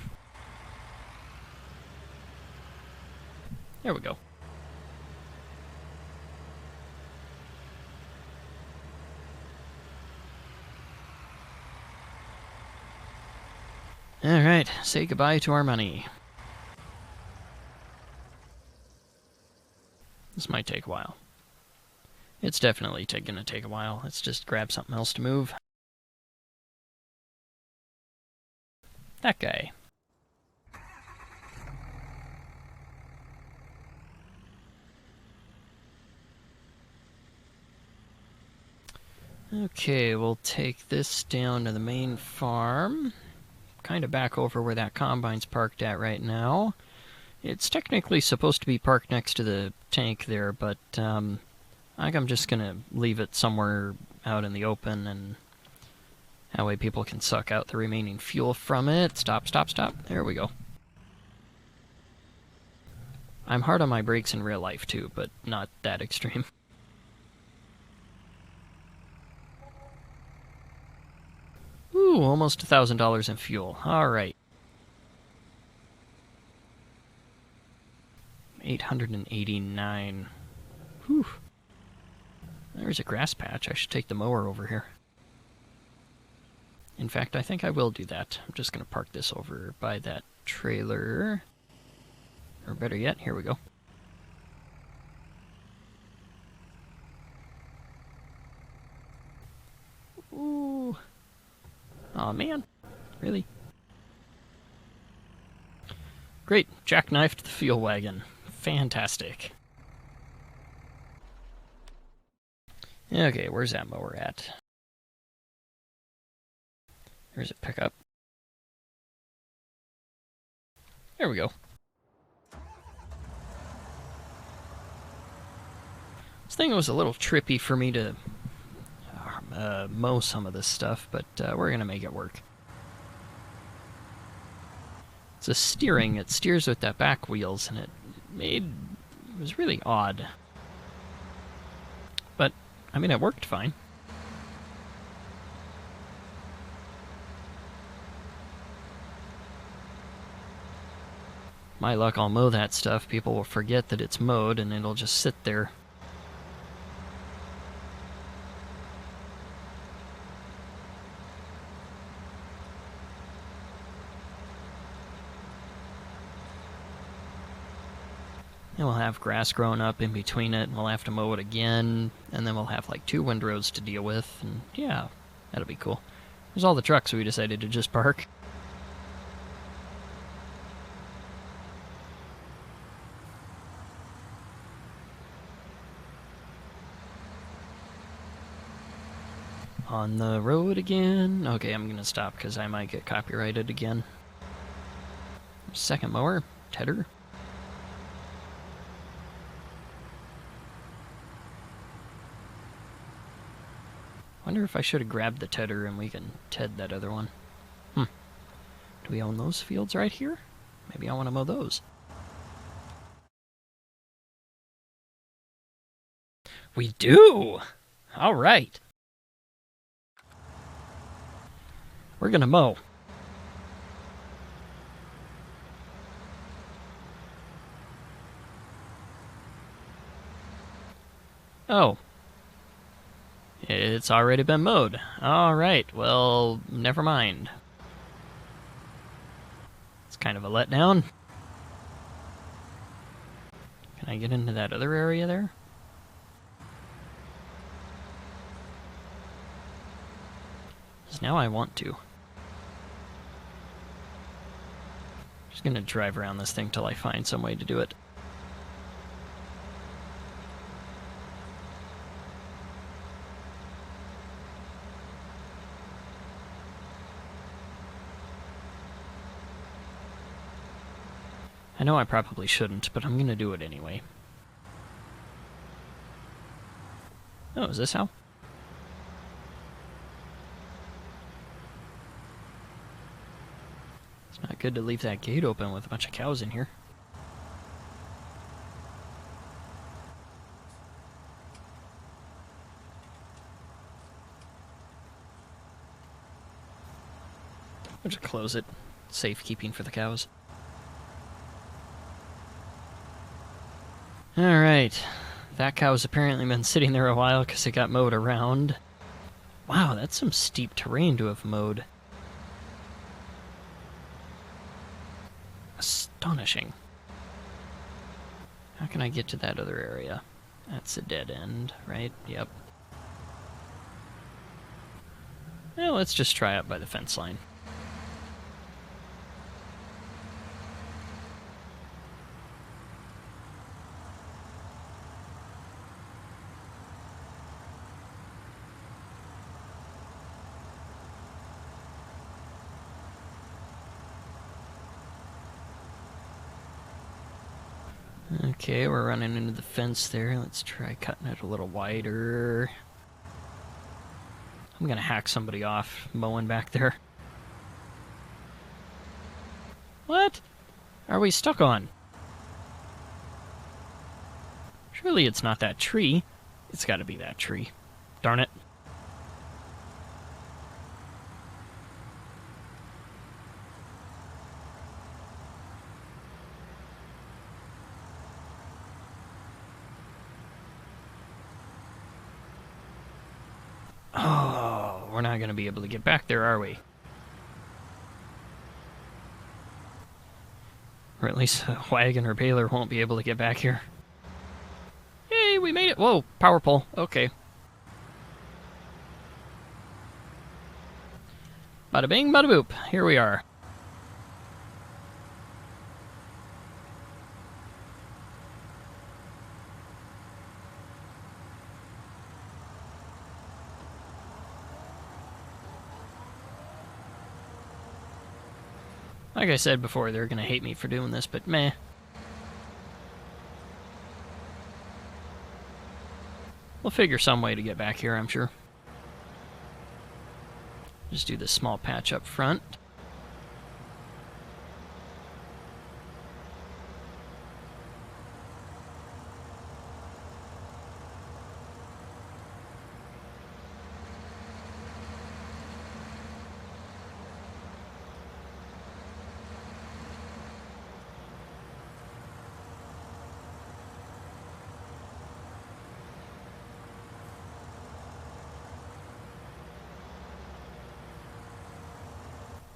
There we go. Alright, say goodbye to our money. This might take a while. It's definitely gonna take a while. Let's just grab something else to move. That guy. Okay, we'll take this down to the main farm. Kind of back over where that combine's parked at right now. It's technically supposed to be parked next to the tank there, but I think I'm just gonna leave it somewhere out in the open, and that way people can suck out the remaining fuel from it. Stop, stop, stop. There we go. I'm hard on my brakes in real life too, but not that extreme. Ooh, almost $1,000 in fuel. Alright. 889. Whew. There's a grass patch. I should take the mower over here. In fact, I think I will do that. I'm just going to park this over by that trailer. Or better yet, here we go. Ooh. Aw, man. Really? Great. Jackknifed the fuel wagon. Fantastic. Okay, where's that mower at? There's a pickup. There we go. This thing was a little trippy for me to mow some of this stuff, but we're going to make it work. It's a steering. It steers with that back wheels, and it was really odd. But, I mean, it worked fine. My luck, I'll mow that stuff. People will forget that it's mowed, and it'll just sit there. And we'll have grass growing up in between it, and we'll have to mow it again, and then we'll have like 2 windrows to deal with, and yeah, that'll be cool. There's all the trucks we decided to just park. On the road again. Okay, I'm gonna stop because I might get copyrighted again. Second mower, tedder. Wonder if I should have grabbed the tedder and we can ted that other one. Do we own those fields right here? Maybe I want to mow those. We do! Alright. We're gonna mow. Oh. It's already been mowed. Alright, well, never mind. It's kind of a letdown. Can I get into that other area there? Because now I want to. Just gonna drive around this thing till I find some way to do it. I know I probably shouldn't, but I'm gonna do it anyway. Oh, is this how? It's not good to leave that gate open with a bunch of cows in here. I'll just close it. Safekeeping for the cows. Alright. That cow's apparently been sitting there a while because it got mowed around. Wow, that's some steep terrain to have mowed. Astonishing. How can I get to that other area? That's a dead end, right? Yep. Well, let's just try up by the fence line. Okay, we're running into the fence there. Let's try cutting it a little wider. I'm gonna hack somebody off mowing back there. What are we stuck on? Surely it's not that tree. It's gotta be that tree. Darn it. Oh, we're not going to be able to get back there, are we? Or at least a wagon or baler won't be able to get back here. Yay, we made it! Whoa, power pole. Okay. Bada bing, bada boop. Here we are. Like I said before, they're gonna hate me for doing this, but meh. We'll figure some way to get back here, I'm sure. Just do this small patch up front.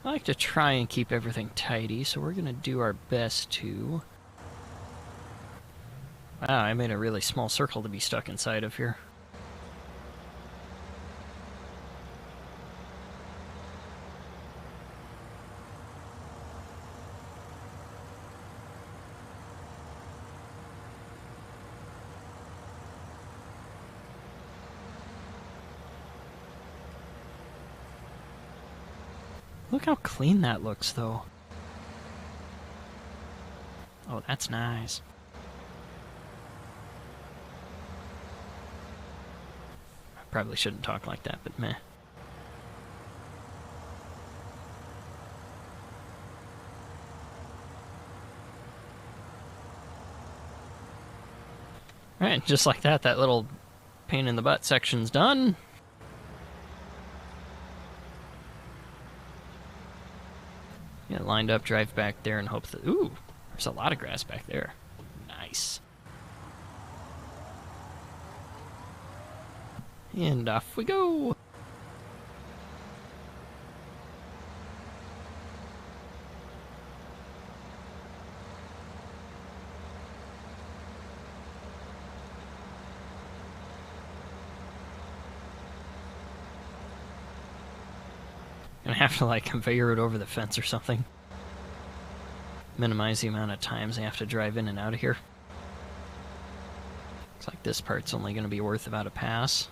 I like to try and keep everything tidy, so we're going to do our best to... Wow, I made a really small circle to be stuck inside of here. Look how clean that looks, though. Oh, that's nice. I probably shouldn't talk like that, but meh. Alright, just like that, that little pain in the butt section's done. Get lined up, drive back there, and hope that... Ooh, there's a lot of grass back there. Nice. And off we go! Gonna have to, like, conveyor it over the fence or something. Minimize the amount of times I have to drive in and out of here. Looks like this part's only gonna be worth about a pass.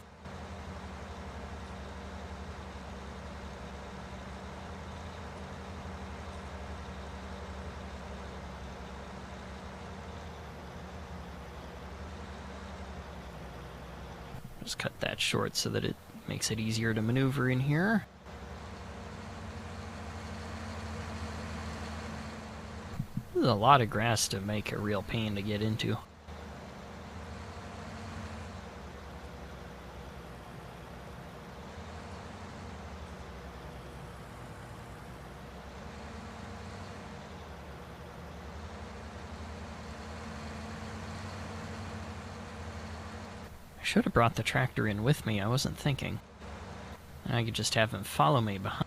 Just cut that short so that it makes it easier to maneuver in here. This is a lot of grass to make a real pain to get into. I should have brought the tractor in with me, I wasn't thinking. And I could just have him follow me behind.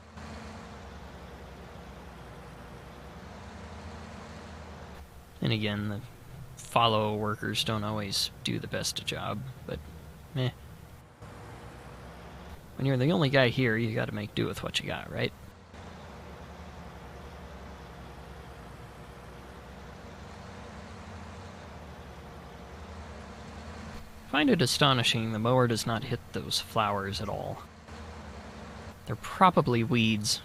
And again, the follow workers don't always do the best job, but meh. When you're the only guy here, you gotta make do with what you got, right? I find it astonishing the mower does not hit those flowers at all. They're probably weeds.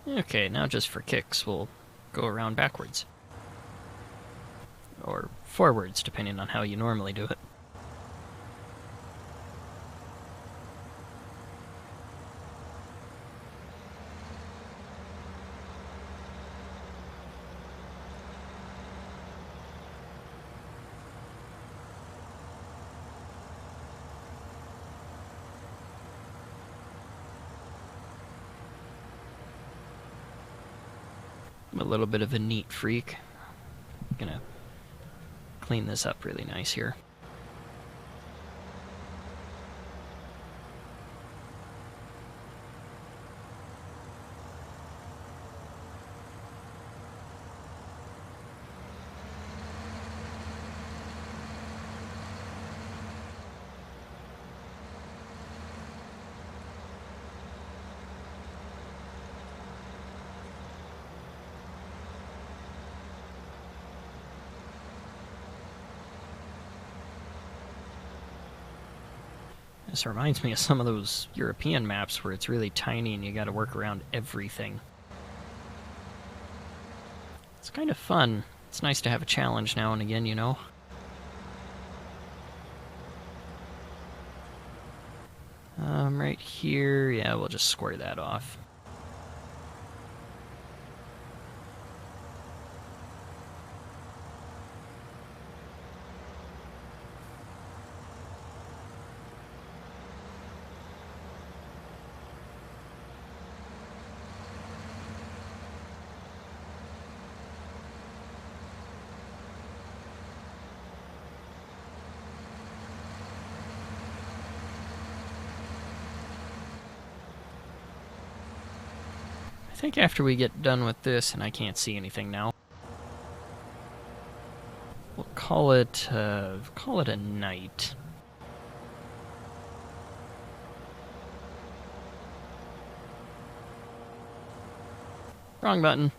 Okay, now just for kicks, we'll go around backwards. Or forwards, depending on how you normally do it. I'm a little bit of a neat freak. Gonna clean this up really nice here. This reminds me of some of those European maps where it's really tiny and you gotta work around everything. It's kind of fun. It's nice to have a challenge now and again, you know? Right here, yeah, we'll just square that off. I think after we get done with this, and I can't see anything now, we'll call it a night. Wrong button.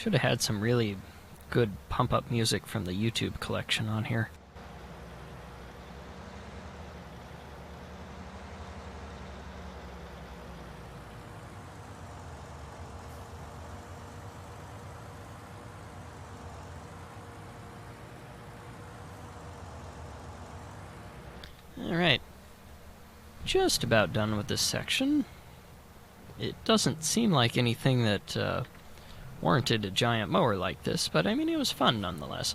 Should have had some really good pump-up music from the YouTube collection on here. Alright, just about done with this section. It doesn't seem like anything that warranted a giant mower like this, but I mean, it was fun nonetheless.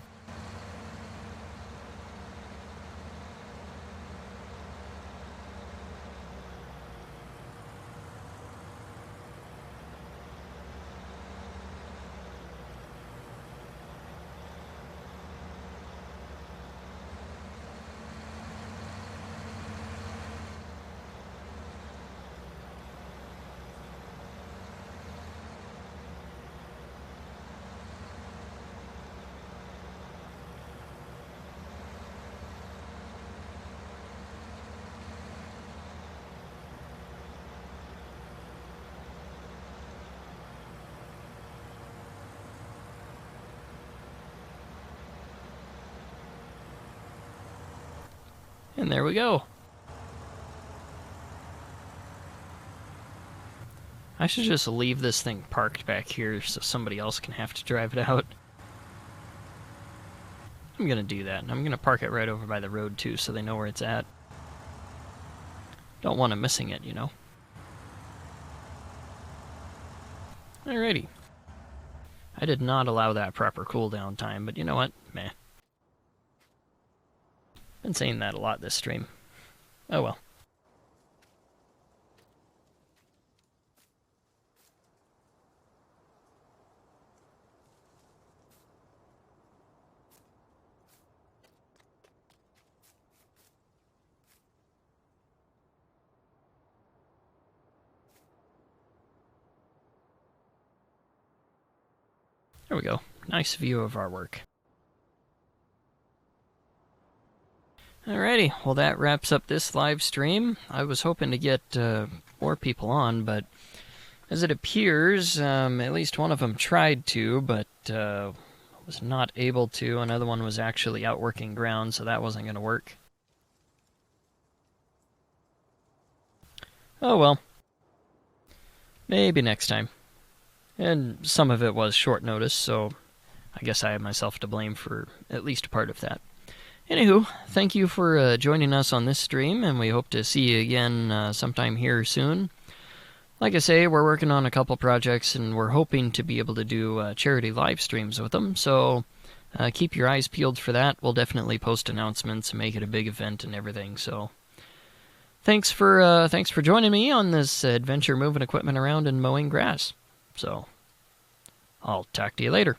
And there we go. I should just leave this thing parked back here so somebody else can have to drive it out. I'm gonna do that, and I'm gonna park it right over by the road too so they know where it's at. Don't want them missing it, you know. Alrighty. I did not allow that proper cooldown time, but you know what? Meh. Been saying that a lot this stream. Oh well. There we go. Nice view of our work. Alrighty, well that wraps up this live stream. I was hoping to get more people on, but as it appears, at least one of them tried to, but was not able to. Another one was actually out working ground, so that wasn't going to work. Oh well. Maybe next time. And some of it was short notice, so I guess I have myself to blame for at least a part of that. Anywho, thank you for joining us on this stream, and we hope to see you again sometime here soon. Like I say, we're working on a couple projects, and we're hoping to be able to do charity live streams with them, so keep your eyes peeled for that. We'll definitely post announcements and make it a big event and everything, so thanks for joining me on this adventure moving equipment around and mowing grass. So, I'll talk to you later.